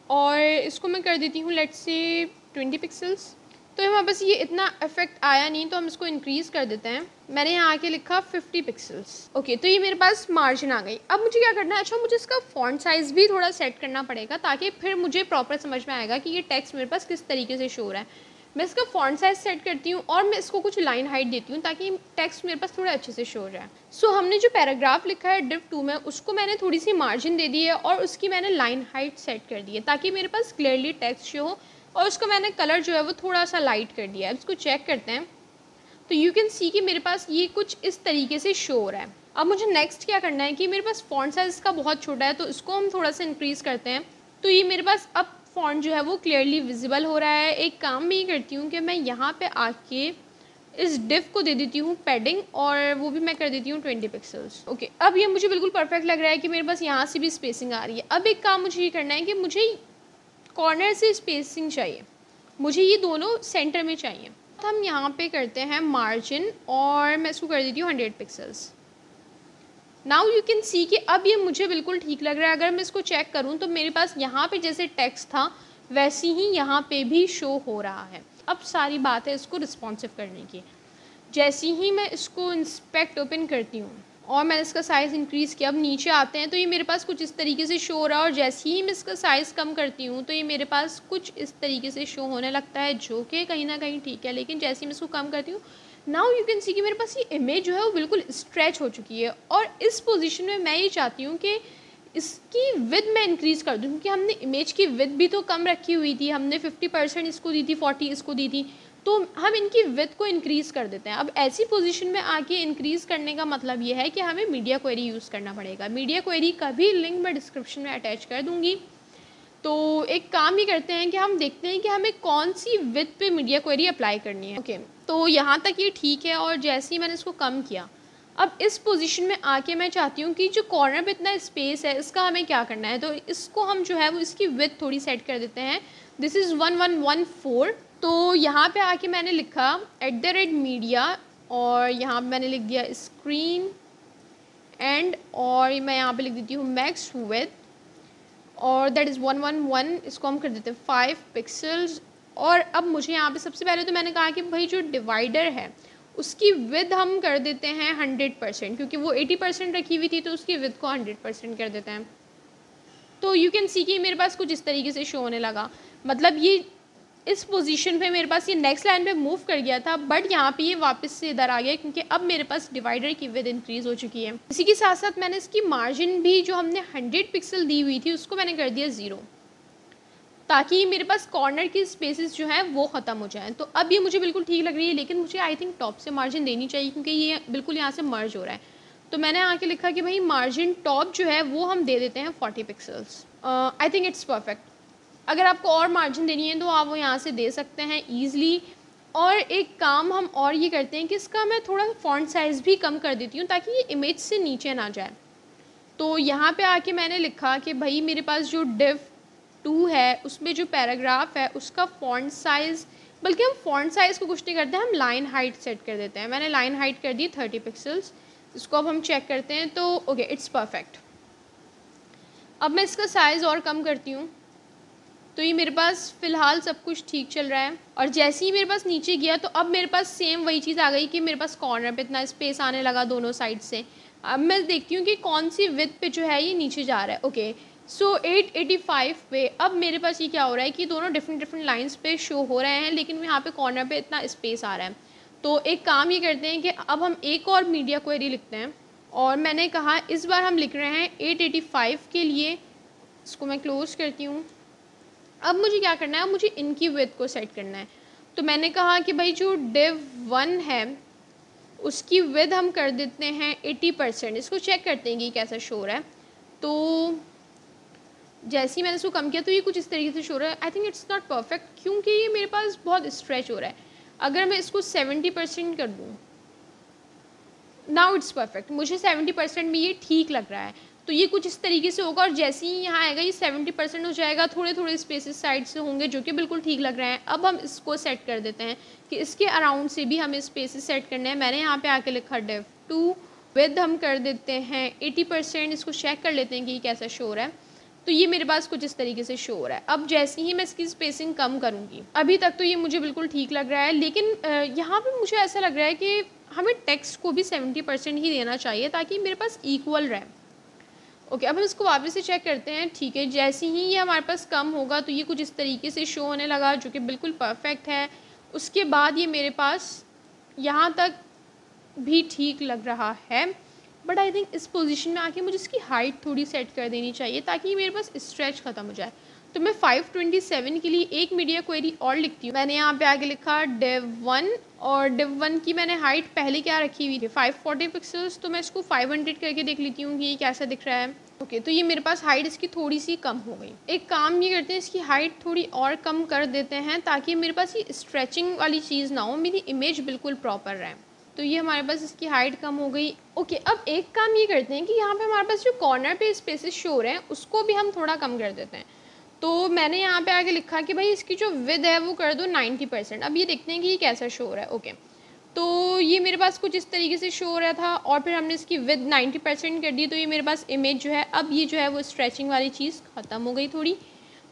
और इसको मैं कर देती हूँ लेट्स से 20 पिक्सल्स। तो हमारे पास ये इतना इफेक्ट आया नहीं, तो हम इसको इंक्रीज़ कर देते हैं। मैंने यहाँ आके लिखा 50 पिक्सल्स। ओके, तो ये मेरे पास मार्जिन आ गई। अब मुझे क्या करना है? अच्छा, मुझे इसका फॉन्ट साइज़ भी थोड़ा सेट करना पड़ेगा ताकि फिर मुझे प्रॉपर समझ में आएगा कि ये टेक्स्ट मेरे पास किस तरीके से शो हो रहा है। मैं इसका फॉन्ट साइज़ सेट करती हूँ और मैं इसको कुछ लाइन हाइट देती हूँ ताकि टेक्स्ट मेरे पास थोड़ा अच्छे से शो हो जाए। सो हमने जो पैराग्राफ लिखा है div 2 में, उसको मैंने थोड़ी सी मार्जिन दे दी है और उसकी मैंने लाइन हाइट सेट कर दी है ताकि मेरे पास क्लियरली टेक्स्ट शो हो। और उसको मैंने कलर जो है वो थोड़ा सा लाइट कर दिया है। इसको चेक करते हैं तो यू कैन सी कि मेरे पास ये कुछ इस तरीके से शो हो रहा है। अब मुझे नेक्स्ट क्या करना है कि मेरे पास फॉन्ट साइज़ इसका बहुत छोटा है, तो इसको हम थोड़ा सा इंक्रीज़ करते हैं। तो ये मेरे पास अब फॉन्ट जो है वो क्लियरली विजिबल हो रहा है। एक काम मैं ये करती हूँ कि मैं यहाँ पे आके इस डिव को दे देती हूँ पैडिंग और वो भी मैं कर देती हूँ 20 पिक्सल्स। ओके, अब ये मुझे बिल्कुल परफेक्ट लग रहा है कि मेरे पास यहाँ से भी स्पेसिंग आ रही है। अब एक काम मुझे ये करना है कि मुझे कॉर्नर से स्पेसिंग चाहिए, मुझे ये दोनों सेंटर में चाहिए। तो हम यहाँ पे करते हैं मार्जिन और मैं इसको कर देती हूँ 100 pixels. Now you can see कि अब ये मुझे बिल्कुल ठीक लग रहा है। अगर मैं इसको चेक करूँ तो मेरे पास यहाँ पे जैसे टेक्स्ट था वैसे ही यहाँ पे भी शो हो रहा है। अब सारी बात है इसको रिस्पॉन्सिव करने की। जैसे ही मैं इसको इंस्पेक्ट ओपन करती हूँ और मैंने इसका साइज़ इंक्रीज़ किया, अब नीचे आते हैं तो ये मेरे पास कुछ इस तरीके से शो हो रहा है। और जैसे ही मैं इसका साइज़ कम करती हूँ तो ये मेरे पास कुछ इस तरीके से शो होने लगता है, जो कि कहीं ना कहीं ठीक है। लेकिन जैसे ही मैं इसको कम करती हूँ, नाउ यू कैन सी कि मेरे पास ये इमेज जो है वो बिल्कुल स्ट्रेच हो चुकी है। और इस पोजीशन में मैं ये चाहती हूँ कि इसकी विड्थ मैं इंक्रीज़ कर दूँ, क्योंकि हमने इमेज की विड्थ भी तो कम रखी हुई थी। हमने 50% इसको दी थी, 40 इसको दी थी, तो हम इनकी विड्थ को इंक्रीज़ कर देते हैं। अब ऐसी पोजीशन में आके इंक्रीज़ करने का मतलब ये है कि हमें मीडिया क्वेरी यूज़ करना पड़ेगा। मीडिया क्वेरी का भी लिंक मैं डिस्क्रिप्शन में अटैच कर दूँगी। तो एक काम ही करते हैं कि हम देखते हैं कि हमें कौन सी विड्थ पे मीडिया क्वेरी अप्लाई करनी है। ओके, तो यहाँ तक ये ठीक है। और जैसे ही मैंने इसको कम किया, अब इस पोजीशन में आके मैं चाहती हूँ कि जो कॉर्नर पे इतना स्पेस है इसका हमें क्या करना है। तो इसको हम जो है वो इसकी विड्थ थोड़ी सेट कर देते हैं। This is 1114। तो यहाँ पे आके मैंने लिखा @media और यहाँ पे मैंने लिख दिया स्क्रीन एंड, और मैं यहाँ पे लिख देती हूँ मैक्स विड्थ और दैट इज़ 111। इसको हम कर देते हैं 5 पिक्सल्स। और अब मुझे यहाँ पे सबसे पहले तो मैंने कहा कि भाई जो डिवाइडर है उसकी विड्थ हम कर देते हैं 100%, क्योंकि वो 80% रखी हुई थी तो उसकी विड्थ को 100% कर देते हैं। तो यू कैन सी कि मेरे पास कुछ इस तरीके से शो होने लगा। मतलब ये इस पोजीशन पे मेरे पास ये नेक्स्ट लाइन पे मूव कर गया था, बट यहाँ पे ये वापस से इधर आ गया क्योंकि अब मेरे पास डिवाइडर की विड्थ इंक्रीज़ हो चुकी है। इसी के साथ साथ मैंने इसकी मार्जिन भी जो हमने 100 पिक्सल दी हुई थी उसको मैंने कर दिया 0, ताकि मेरे पास कॉर्नर की स्पेसेस जो हैं वो ख़त्म हो जाएं। तो अब ये मुझे बिल्कुल ठीक लग रही है, लेकिन मुझे आई थिंक टॉप से मार्जिन देनी चाहिए क्योंकि ये बिल्कुल यहाँ से मर्ज हो रहा है। तो मैंने आके लिखा कि भाई मार्जिन टॉप जो है वो हम दे देते हैं 40 pixels. I think it's perfect. अगर आपको और मार्जिन देनी है तो आप वो यहाँ से दे सकते हैं ईज़िली। और एक काम हम और ये करते हैं कि इसका मैं थोड़ा फॉन्ट साइज़ भी कम कर देती हूँ ताकि ये इमेज से नीचे ना जाए। तो यहाँ पे आके मैंने लिखा कि भाई मेरे पास जो div 2 है उसमें जो पैराग्राफ है उसका फॉन्ट साइज़, बल्कि हम फॉन्ट साइज़ को कुछ नहीं करते हैं, हम लाइन हाइट सेट कर देते हैं। मैंने लाइन हाइट कर दी 30 पिक्सल्स। इसको अब हम चेक करते हैं तो ओके इट्स परफेक्ट। अब मैं इसका साइज़ और कम करती हूँ तो ये मेरे पास फ़िलहाल सब कुछ ठीक चल रहा है। और जैसे ही मेरे पास नीचे गया तो अब मेरे पास सेम वही चीज़ आ गई कि मेरे पास कॉर्नर पे इतना स्पेस आने लगा दोनों साइड से। अब मैं देखती हूँ कि कौन सी विड्थ पे जो है ये नीचे जा रहा है। ओके सो 885 पे अब मेरे पास ये क्या हो रहा है कि दोनों डिफरेंट लाइंस पे शो हो रहे हैं, लेकिन यहाँ पे कॉर्नर पे इतना स्पेस आ रहा है। तो एक काम ये करते हैं कि अब हम एक और मीडिया क्वेरी लिखते हैं। और मैंने कहा इस बार हम लिख रहे हैं 885 के लिए। इसको मैं क्लोज़ करती हूँ। अब मुझे क्या करना है, अब मुझे इनकी विड्थ को सेट करना है। तो मैंने कहा कि भाई जो div 1 है उसकी विड्थ हम कर देते हैं 80%। इसको चेक करते हैं कि कैसा शो हो रहा है। तो जैसे ही मैंने इसको कम किया तो ये कुछ इस तरीके से शो हो रहा है। I think it's not perfect क्योंकि ये मेरे पास बहुत स्ट्रेच हो रहा है। अगर मैं इसको 70% कर दूँ, नाउ इट्स परफेक्ट। मुझे 70% में ये ठीक लग रहा है। तो ये कुछ इस तरीके से होगा और जैसे ही यहाँ आएगा ये 70% हो जाएगा। थोड़े थोड़े स्पेसेस साइड से होंगे जो कि बिल्कुल ठीक लग रहे हैं। अब हम इसको सेट कर देते हैं कि इसके अराउंड से भी हमें स्पेसेस सेट करने हैं। मैंने यहाँ पे आके लिखा div 2, विड्थ हम कर देते हैं 80%। इसको चेक कर लेते हैं कि ये कैसा शो हो रहा है। तो ये मेरे पास कुछ इस तरीके से शो हो रहा है। अब जैसे ही मैं इसकी स्पेसिंग कम करूँगी, अभी तक तो ये मुझे बिल्कुल ठीक लग रहा है, लेकिन यहाँ पर मुझे ऐसा लग रहा है कि हमें टेक्स्ट को भी 70% ही देना चाहिए ताकि मेरे पास इक्वल रहे। ओके अब हम इसको वापस से चेक करते हैं। ठीक है, जैसे ही ये हमारे पास कम होगा तो ये कुछ इस तरीके से शो होने लगा जो कि बिल्कुल परफेक्ट है। उसके बाद ये मेरे पास यहाँ तक भी ठीक लग रहा है, बट आई थिंक इस पोजीशन में आके मुझे इसकी हाइट थोड़ी सेट कर देनी चाहिए ताकि मेरे पास स्ट्रेच ख़त्म हो जाए। तो मैं 527 के लिए एक मीडिया क्वेरी और लिखती हूँ। मैंने यहाँ पे आगे लिखा div 1 और div 1 की मैंने हाइट पहले क्या रखी हुई थी 540 पिक्सल्स। तो मैं इसको 500 करके देख लेती हूँ कि ये कैसा दिख रहा है। ओके तो ये मेरे पास हाइट इसकी थोड़ी सी कम हो गई। एक काम ये करते हैं, इसकी हाइट थोड़ी और कम कर देते हैं ताकि मेरे पास ये स्ट्रेचिंग वाली चीज़ ना हो, मेरी इमेज बिल्कुल प्रॉपर रहे। तो ये हमारे पास इसकी हाइट कम हो गई। ओके अब एक काम ये करते हैं कि यहाँ पे हमारे पास जो कॉर्नर पे स्पेसेस शो हो रहे हैं उसको भी हम थोड़ा कम कर देते हैं। तो मैंने यहाँ पे आगे लिखा कि भाई इसकी जो विड्थ है वो कर दो 90%। अब ये देखते हैं कि ये कैसा शो हो रहा है। ओके तो ये मेरे पास कुछ इस तरीके से शो हो रहा था और फिर हमने इसकी विड्थ 90% कर दी। तो ये मेरे पास इमेज जो है अब ये जो है वो स्ट्रेचिंग वाली चीज़ ख़त्म हो गई थोड़ी,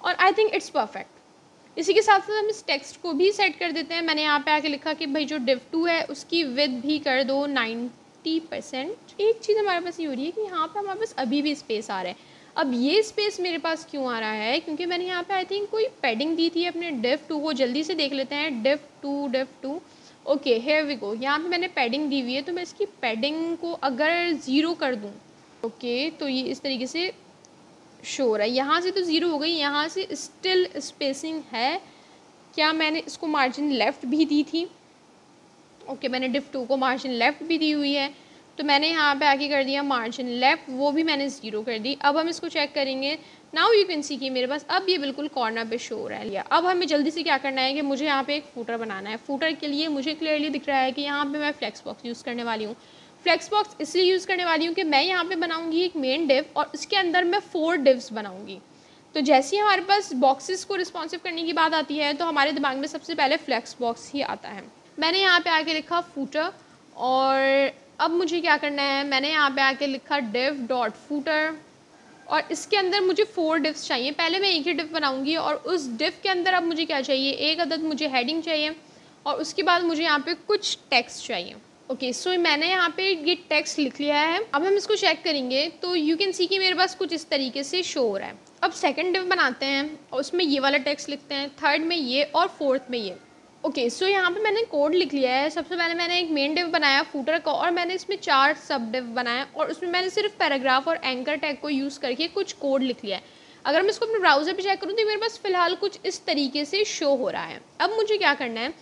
और आई थिंक इट्स परफेक्ट। इसी के साथ साथ हम इस टेक्स्ट को भी सेट कर देते हैं। मैंने यहाँ पे आके लिखा कि भाई जो div 2 है उसकी विड्थ भी कर दो 90%। एक चीज़ हमारे पास ये हो रही है कि यहाँ पे हमारे पास अभी भी स्पेस आ रहा है। अब ये स्पेस मेरे पास क्यों आ रहा है, क्योंकि मैंने यहाँ पे आई थिंक कोई पैडिंग दी थी अपने div 2 को। जल्दी से देख लेते हैं div 2। Okay here we go. यहाँ पे मैंने पैडिंग दी हुई है तो मैं इसकी पैडिंग को अगर 0 कर दूँ, ओके तो ये इस तरीके से शो हो रहा है। यहाँ से तो 0 हो गई, यहाँ से स्टिल स्पेसिंग है। क्या मैंने इसको मार्जिन लेफ़्ट भी दी थी? ओके मैंने div 2 को मार्जिन लेफ़्ट भी दी हुई है। तो मैंने यहाँ पे आके कर दिया मार्जिन लेफ़्ट, वो भी मैंने 0 कर दी। अब हम इसको चेक करेंगे। नाउ यू कैन सी कि मेरे पास अब ये बिल्कुल कॉर्नर पे शो हो रहा है। अब हमें जल्दी से क्या करना है कि मुझे यहाँ पे एक फूटर बनाना है। फूटर के लिए मुझे क्लियरली दिख रहा है कि यहाँ पे मैं फ्लेक्स बॉक्स यूज़ करने वाली हूँ। फ्लेक्स बॉक्स इसलिए यूज़ करने वाली हूँ कि मैं यहाँ पे बनाऊँगी एक मेन डिव और उसके अंदर मैं 4 डिव्स बनाऊँगी। तो जैसे ही हमारे पास बॉक्सेस को रिस्पॉन्सिव करने की बात आती है तो हमारे दिमाग में सबसे पहले फ्लेक्स बॉक्स ही आता है। मैंने यहाँ पे आके लिखा फूटर, और अब मुझे क्या करना है, मैंने यहाँ पे आके लिखा div डॉट फूटर, और इसके अंदर मुझे 4 डिव्स चाहिए। पहले मैं एक ही डिव बनाऊँगी और उस डिव के अंदर अब मुझे क्या चाहिए, एक अदद मुझे हेडिंग चाहिए और उसके बाद मुझे यहाँ पे कुछ टेक्स्ट चाहिए। ओके सो मैंने यहाँ पे ये टेक्स्ट लिख लिया है। अब हम इसको चेक करेंगे तो यू कैन सी कि मेरे पास कुछ इस तरीके से शो हो रहा है। अब सेकंड डिव बनाते हैं और उसमें ये वाला टेक्स्ट लिखते हैं, थर्ड में ये और फोर्थ में ये। ओके सो यहाँ पे मैंने कोड लिख लिया है। सबसे पहले मैंने एक मेन डिव बनाया फूटर का और मैंने इसमें 4 सब डिव बनाया और उसमें मैंने सिर्फ पैराग्राफ और एंकर टैग को यूज़ करके कुछ कोड लिख लिया है। अगर मैं इसको अपने ब्राउज़र पे चेक करूँ तो मेरे पास फ़िलहाल कुछ इस तरीके से शो हो रहा है। अब मुझे क्या करना है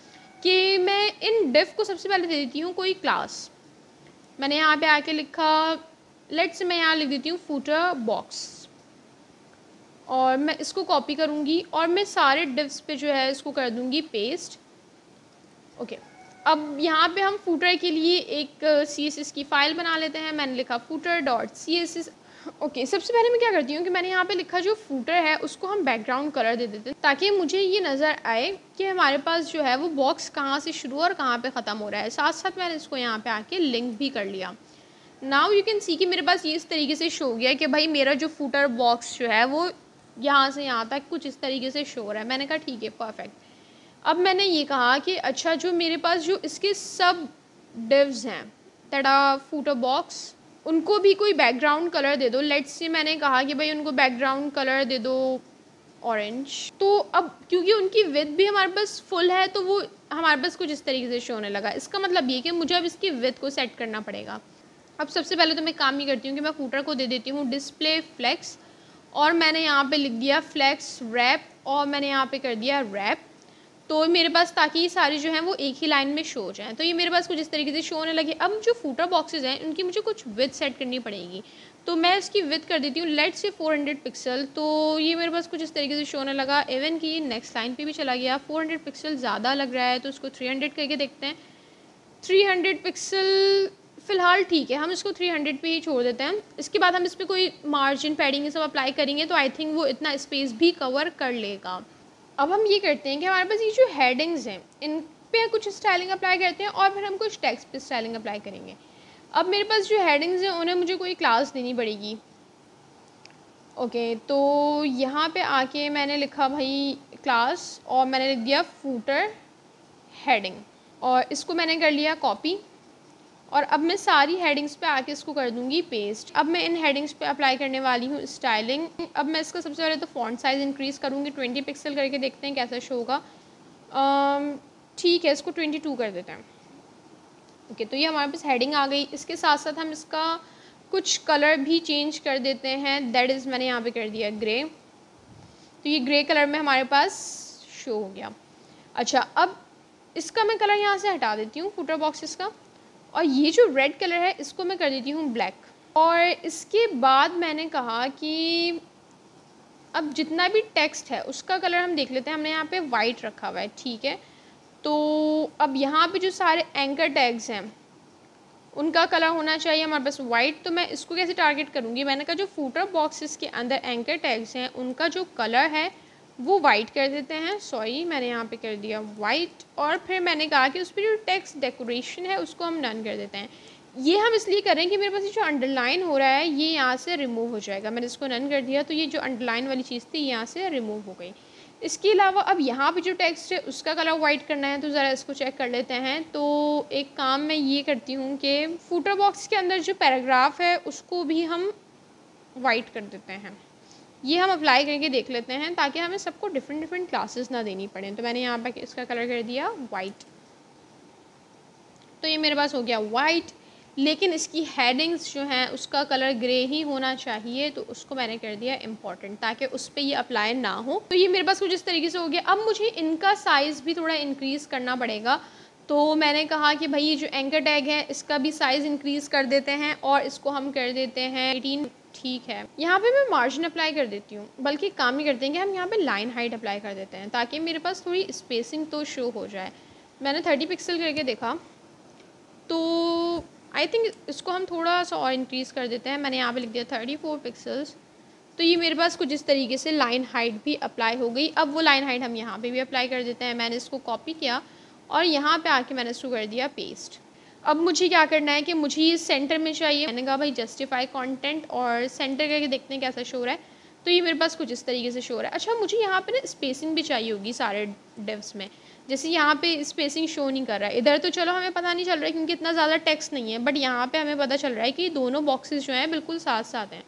कि मैं इन डिव को सबसे पहले दे देती हूँ कोई क्लास। मैंने यहाँ पे आके लिखा, लेट्स से मैं यहाँ लिख देती हूँ फूटर बॉक्स, और मैं इसको कॉपी करूँगी और मैं सारे डिव्स पे जो है इसको कर दूँगी पेस्ट। ओके, अब यहाँ पे हम फूटर के लिए एक CSS की फ़ाइल बना लेते हैं। मैंने लिखा footer.css। ओके, सबसे पहले मैं क्या करती हूँ कि मैंने यहाँ पे लिखा जो फूटर है उसको हम बैकग्राउंड कलर दे देते हैं, ताकि मुझे ये नज़र आए कि हमारे पास जो है वो बॉक्स कहाँ से शुरू और कहाँ पे ख़त्म हो रहा है। साथ साथ मैंने इसको यहाँ पे आके लिंक भी कर लिया। नाउ यू कैन सी कि मेरे पास ये इस तरीके से शो हो गया कि भाई मेरा जो फूटर बॉक्स जो है वो यहाँ से यहाँ तक कुछ इस तरीके से शो हो रहा है। मैंने कहा ठीक है, परफेक्ट। अब मैंने ये कहा कि अच्छा, जो मेरे पास जो इसके सब डिव्स हैं तड़ा फूटर बॉक्स, उनको भी कोई बैकग्राउंड कलर दे दो। लेट्स से मैंने कहा कि भाई उनको बैकग्राउंड कलर दे दो ऑरेंज। तो अब क्योंकि उनकी विड्थ भी हमारे पास फुल है तो वो हमारे पास कुछ इस तरीके से शो होने लगा। इसका मतलब ये कि मुझे अब इसकी विड्थ को सेट करना पड़ेगा। अब सबसे पहले तो मैं काम ये करती हूँ कि मैं फूटर को दे देती हूँ डिस्प्ले फ्लेक्स, और मैंने यहाँ पे लिख दिया फ्लेक्स रैप, और मैंने यहाँ पे कर दिया रैप। तो मेरे पास, ताकि ये सारे जो हैं वो एक ही लाइन में शो हो जाएँ। तो ये मेरे पास कुछ इस तरीके से शो होने लगे। अब जो फूटर बॉक्सेस हैं उनकी मुझे कुछ विड्थ सेट करनी पड़ेगी, तो मैं इसकी विड्थ कर देती हूँ लेट्स से 400 पिक्सल। तो ये मेरे पास कुछ इस तरीके से शो होने लगा। इवन कि नेक्स्ट लाइन पे भी चला गया। 400 पिक्सल ज़्यादा लग रहा है तो उसको 300 करके देखते हैं। 300 पिक्सल फ़िलहाल ठीक है, हम इसको 300 पे ही छोड़ देते हैं। इसके बाद हम इस पर कोई मार्जिन पैडिंग ये सब अप्लाई करेंगे तो आई थिंक वो इतना स्पेस भी कवर कर लेगा। अब हम ये करते हैं कि हमारे पास ये जो हेडिंग्स हैं इन पे कुछ स्टाइलिंग अप्लाई करते हैं, और फिर हम कुछ टेक्स्ट पे स्टाइलिंग अप्लाई करेंगे। अब मेरे पास जो हेडिंग्स हैं उन्हें मुझे कोई क्लास देनी पड़ेगी। ओके, तो यहाँ पे आके मैंने लिखा भाई क्लास, और मैंने लिख दिया फूटर हेडिंग, और इसको मैंने कर लिया कॉपी। और अब मैं सारी हेडिंग्स पे आके इसको कर दूंगी पेस्ट। अब मैं इन हेडिंग्स पे अप्लाई करने वाली हूँ स्टाइलिंग। अब मैं इसका सबसे पहले तो फ़ॉन्ट साइज़ इंक्रीज़ करूँगी 20 पिक्सल करके, देखते हैं कैसा शो होगा। ठीक है, इसको 22 कर देते हैं। ओके, तो ये हमारे पास हेडिंग आ गई। इसके साथ साथ हम इसका कुछ कलर भी चेंज कर देते हैं। दैट इज़ मैंने यहाँ पर कर दिया ग्रे। तो ये ग्रे कलर में हमारे पास शो हो गया। अच्छा, अब इसका मैं कलर यहाँ से हटा देती हूँ फूटर बॉक्सेस का, और ये जो रेड कलर है इसको मैं कर देती हूँ ब्लैक। और इसके बाद मैंने कहा कि अब जितना भी टेक्स्ट है उसका कलर हम देख लेते हैं। हमने यहाँ पे वाइट रखा हुआ है, ठीक है। तो अब यहाँ पे जो सारे एंकर टैग्स हैं उनका कलर होना चाहिए हमारे पास वाइट। तो मैं इसको कैसे टारगेट करूँगी, मैंने कहा जो फूटर बॉक्सेस के अंदर एंकर टैग्स हैं उनका जो कलर है वो वाइट कर देते हैं। सॉरी, मैंने यहाँ पे कर दिया वाइट। और फिर मैंने कहा कि उस पर जो टेक्स्ट डेकोरेशन है उसको हम डन कर देते हैं। ये हम इसलिए करें कि मेरे पास ये जो अंडरलाइन हो रहा है ये यहाँ से रिमूव हो जाएगा। मैंने इसको डन कर दिया तो ये जो अंडरलाइन वाली चीज़ थी यहाँ से रिमूव हो गई। इसके अलावा अब यहाँ पे जो टेक्स्ट है उसका कलर वाइट करना है, तो ज़रा इसको चेक कर लेते हैं। तो एक काम मैं ये करती हूँ कि फूटर बॉक्स के अंदर जो पैराग्राफ है उसको भी हम वाइट कर देते हैं। ये हम अप्लाई करके देख लेते हैं ताकि हमें सबको डिफरेंट डिफरेंट क्लासेस ना देनी पड़े। तो मैंने यहाँ पर इसका कलर कर दिया वाइट। तो ये मेरे पास हो गया वाइट, लेकिन इसकी हेडिंग्स जो हैं उसका कलर ग्रे ही होना चाहिए, तो उसको मैंने कर दिया इम्पॉर्टेंट ताकि उस पर ये अप्लाई ना हो। तो ये मेरे पास कुछ इस तरीके से हो गया। अब मुझे इनका साइज़ भी थोड़ा इंक्रीज़ करना पड़ेगा। तो मैंने कहा कि भाई ये जो एंकर टैग है इसका भी साइज़ इंक्रीज़ कर देते हैं, और इसको हम कर देते हैं 18। ठीक है, यहाँ पे मैं मार्जिन अप्लाई कर देती हूँ, बल्कि काम ही करते हैं कि हम यहाँ पे लाइन हाइट अप्लाई कर देते हैं ताकि मेरे पास थोड़ी स्पेसिंग तो शो हो जाए। मैंने 30 पिक्सल करके देखा, तो आई थिंक इसको हम थोड़ा सा और इंक्रीज़ कर देते हैं। मैंने यहाँ पे लिख दिया 34 पिक्सल्स। तो ये मेरे पास कुछ इस तरीके से लाइन हाइट भी अप्लाई हो गई। अब वो लाइन हाइट हम यहाँ पे भी अप्लाई कर देते हैं। मैंने इसको कॉपी किया और यहाँ पे आके मैंने इसको कर दिया पेस्ट। अब मुझे क्या करना है कि मुझे ये सेंटर में चाहिए। मैंने कहा भाई जस्टिफाई कंटेंट, और सेंटर करके देखते हैं कैसा शो रहा है। तो ये मेरे पास कुछ इस तरीके से शो रहा है। अच्छा, मुझे यहाँ पे ना स्पेसिंग भी चाहिए होगी सारे डिव्स में। जैसे यहाँ पे स्पेसिंग शो नहीं कर रहा है, इधर तो चलो हमें पता नहीं चल रहा है क्योंकि इतना ज़्यादा टेक्स्ट नहीं है, बट यहाँ पे हमें पता चल रहा है कि दोनों बॉक्सेस जो हैं बिल्कुल साथ साथ हैं।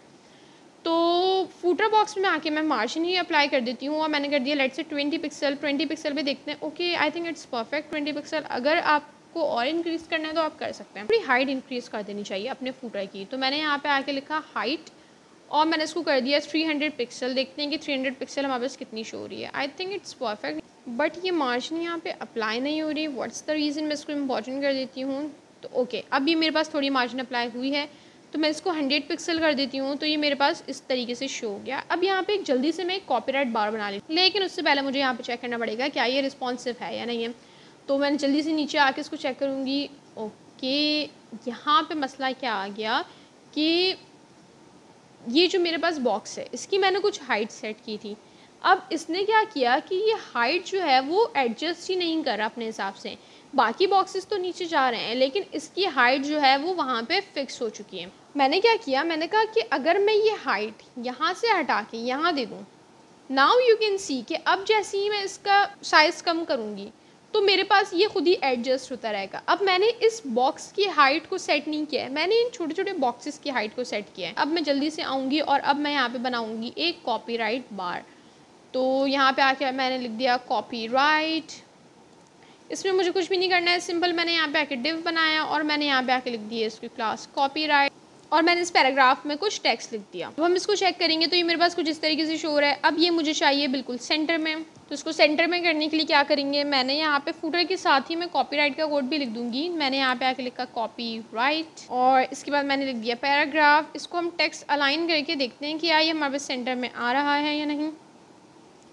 तो फूटर बॉक्स में आके मैं मार्जिन ही अप्लाई कर देती हूँ, और मैंने कर दिया लेट्स से 20 पिक्सल। 20 पिक्सल पे देखते हैं। Okay, I think it's perfect 20 pixel. अगर आपको और इंक्रीज़ करना है तो आप कर सकते हैं। थोड़ी हाइट इंक्रीज़ कर देनी चाहिए अपने फूटर की। तो मैंने यहाँ पे आके लिखा हाइट, और मैंने इसको कर दिया 300 पिक्सल। देखते हैं कि 300 पिक्सल हमारे पास कितनी शो हो रही है। I think it's perfect, but ये मार्जिन यहाँ पे अप्लाई नहीं हो रही। व्हाट्स द रीज़न, मैं इसको इम्पॉर्टेंट कर देती हूँ। तो ओके, अब ये मेरे पास थोड़ी मार्जिन अप्लाई हुई है, तो मैं इसको 100 पिक्सल कर देती हूँ, तो ये मेरे पास इस तरीके से शो हो गया। अब यहाँ पे जल्दी से मैं एक कॉपीराइट बार बना ली, लेकिन उससे पहले मुझे यहाँ पे चेक करना पड़ेगा क्या ये रिस्पॉन्सिव है या नहीं है। तो मैंने जल्दी से नीचे आके इसको चेक करूँगी। ओके, यहाँ पे मसला क्या आ गया कि ये जो मेरे पास बॉक्स है इसकी मैंने कुछ हाइट सेट की थी। अब इसने क्या किया कि ये हाइट जो है वो एडजस्ट ही नहीं कर रहा अपने हिसाब से। बाकी बॉक्सेस तो नीचे जा रहे हैं, लेकिन इसकी हाइट जो है वो वहाँ पे फिक्स हो चुकी है। मैंने क्या किया, मैंने कहा कि अगर मैं ये हाइट यहाँ से हटा के यहाँ दे दूँ, नाउ यू कैन सी कि अब जैसे ही मैं इसका साइज़ कम करूँगी तो मेरे पास ये खुद ही एडजस्ट होता रहेगा। अब मैंने इस बॉक्स की हाइट को सेट नहीं किया है, मैंने इन छोटे छोटे बॉक्सेस की हाइट को सेट किया है। अब मैं जल्दी से आऊँगी और अब मैं यहाँ पे बनाऊँगी एक कॉपीराइट बार। तो यहाँ पे आके मैंने लिख दिया कॉपीराइट। इसमें मुझे कुछ भी नहीं करना है, सिंपल मैंने यहाँ पे आके डिव बनाया और मैंने यहाँ पे आके लिख दिया इसकी क्लास कॉपीराइट, और मैंने इस पैराग्राफ में कुछ टेक्स्ट लिख दिया। तो हम इसको चेक करेंगे तो ये मेरे पास कुछ इस तरीके से शो हो रहा है। अब ये मुझे चाहिए बिल्कुल सेंटर में, तो इसको सेंटर में करने के लिए क्या करेंगे, मैंने यहाँ पे फुटर के साथ ही मैं कॉपीराइट का कोड भी लिख दूंगी। मैंने यहाँ पे आके लिखा कॉपीराइट और इसके बाद मैंने लिख दिया पैराग्राफ। इसको हम टेक्स्ट अलाइन करके देखते हैं कि क्या ये हमारे पास सेंटर में आ रहा है या नहीं।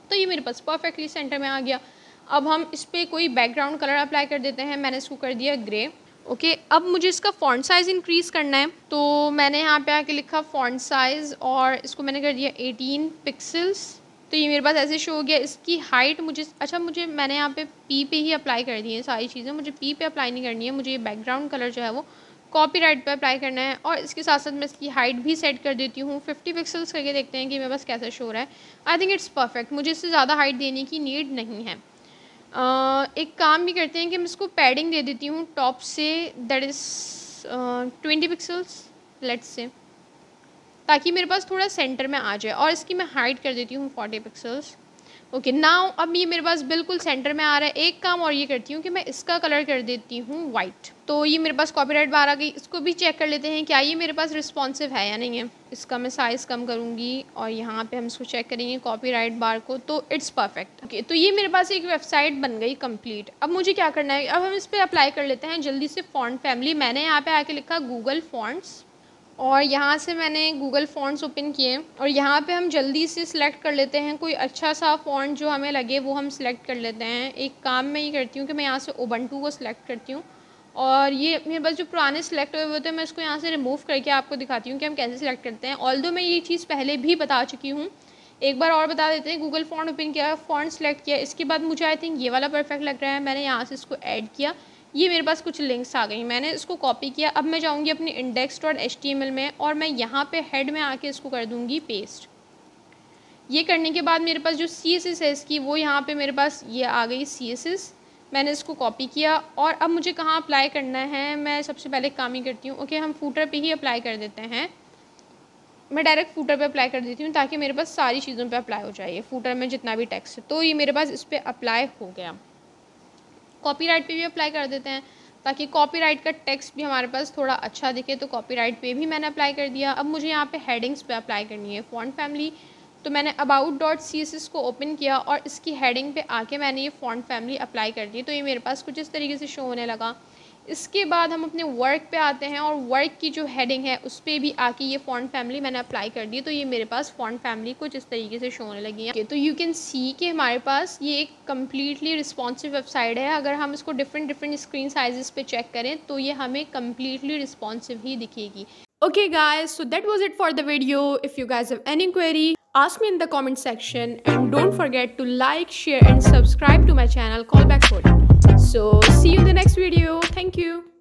तो ये मेरे पास परफेक्टली सेंटर में आ गया। अब हम इस पर कोई बैकग्राउंड कलर अप्लाई कर देते हैं। मैंने इसको कर दिया ग्रे। ओके, अब मुझे इसका फ़ॉन्ट साइज़ इंक्रीज़ करना है, तो मैंने यहाँ पे आके लिखा फ़ॉन्ट साइज़ और इसको मैंने कर दिया 18 पिक्सल्स। तो ये मेरे पास ऐसे शो हो गया। इसकी हाइट मुझे मैंने यहाँ पे पी पे ही अप्लाई कर दी है सारी चीज़ें, मुझे पी पे अप्लाई नहीं करनी है। मुझे ये बैकग्राउंड कलर जो है वो कॉपीराइट पे अप्लाई करना है और इसके साथ साथ मैं इसकी हाइट भी सेट कर देती हूँ 50 पिक्सल्स करके। देखते हैं कि मेरे पास कैसा शो रहा है। आई थिंक इट्स परफेक्ट, मुझे इससे ज़्यादा हाइट देने की नीड नहीं है। एक काम भी करते हैं कि मैं इसको पैडिंग दे देती हूँ टॉप से, that is 20 pixels let's say, ताकि मेरे पास थोड़ा सेंटर में आ जाए। और इसकी मैं हाइट कर देती हूँ 40 पिक्सल्स। ओके, नाउ अब ये मेरे पास बिल्कुल सेंटर में आ रहा है। एक काम और ये करती हूँ कि मैं इसका कलर कर देती हूँ वाइट। तो ये मेरे पास कॉपीराइट बार आ गई। इसको भी चेक कर लेते हैं क्या ये मेरे पास रिस्पॉन्सिव है या नहीं है। इसका मैं साइज़ कम करूँगी और यहाँ पे हम इसको चेक करेंगे कॉपीराइट बार को, तो इट्स परफेक्ट। ओके, तो ये मेरे पास एक वेबसाइट बन गई कंप्लीट। अब मुझे क्या करना है, अब हम इस पर अप्लाई कर लेते हैं जल्दी से फ़ॉन्ट फैमिली। मैंने यहाँ पे आके लिखा गूगल फॉन्ट्स और यहाँ से मैंने गूगल फॉन्ट्स ओपन किए और यहाँ पे हम जल्दी से सिलेक्ट कर लेते हैं कोई अच्छा सा फ़ॉन्ट जो हमें लगे वो हम सिलेक्ट कर लेते हैं। एक काम मैं ये करती हूँ कि मैं यहाँ से उबंटू को सिलेक्ट करती हूँ और ये मेरे पास जो पुराने सिलेक्ट हुए होते हैं मैं इसको यहाँ से रिमूव करके आपको दिखाती हूँ कि हम कैसे सिलेक्ट करते हैं। ऑल्दो मैं ये चीज़ पहले भी बता चुकी हूँ, एक बार और बता देते हैं। गूगल फॉन्ट ओपन किया, फ़ॉन्ट सेलेक्ट किया, इसके बाद मुझे आई थिंक ये वाला परफेक्ट लग रहा है। मैंने यहाँ से इसको ऐड किया, ये मेरे पास कुछ लिंक्स आ गई, मैंने इसको कॉपी किया। अब मैं जाऊँगी अपनी index.html में और मैं यहाँ पे हेड में आके इसको कर दूँगी पेस्ट। ये करने के बाद मेरे पास जो CSS है इसकी वो यहाँ पे मेरे पास ये आ गई CSS। मैंने इसको कॉपी किया और अब मुझे कहाँ अप्लाई करना है, मैं सबसे पहले काम ही करती हूँ। ओके, हम फूटर पे ही अप्लाई कर देते हैं। मैं डायरेक्ट फूटर पे अप्लाई कर देती हूँ ताकि मेरे पास सारी चीज़ों पे अप्लाई हो जाए, फूटर में जितना भी टेक्स्ट है। तो ये मेरे पास इस पर अप्लाई हो गया। कॉपीराइट पे भी अप्लाई कर देते हैं ताकि कॉपीराइट का टेक्स्ट भी हमारे पास थोड़ा अच्छा दिखे। तो कॉपीराइट पे भी मैंने अप्लाई कर दिया। अब मुझे यहाँ पे हेडिंग्स पे अप्लाई करनी है फ़ॉन्ट फैमिली। तो मैंने about.css को ओपन किया और इसकी हेडिंग पे आके मैंने ये फ़ॉन्ट फैमिली अप्लाई कर दी। तो ये मेरे पास कुछ इस तरीके से शो होने लगा। इसके बाद हम अपने वर्क पे आते हैं और वर्क की जो हेडिंग है उस पर भी आके ये फ़ॉन्ट फैमिली मैंने अप्लाई कर दी। तो ये मेरे पास फ़ॉन्ट फैमिली कुछ इस तरीके से शो होने लगी है। तो यू कैन सी कि हमारे पास ये एक कम्प्लीटली रिस्पॉन्सिव वेबसाइट है। अगर हम इसको डिफरेंट स्क्रीन साइजेस पे चेक करें तो ये हमें कम्प्लीटली रिस्पॉन्सिव ही दिखेगी। Okay guys, so that was it for the video. If you guys have any query, ask me in the comment section and don't forget to like, share and subscribe to my channel Callback Coding. So see you in the next video. Thank you.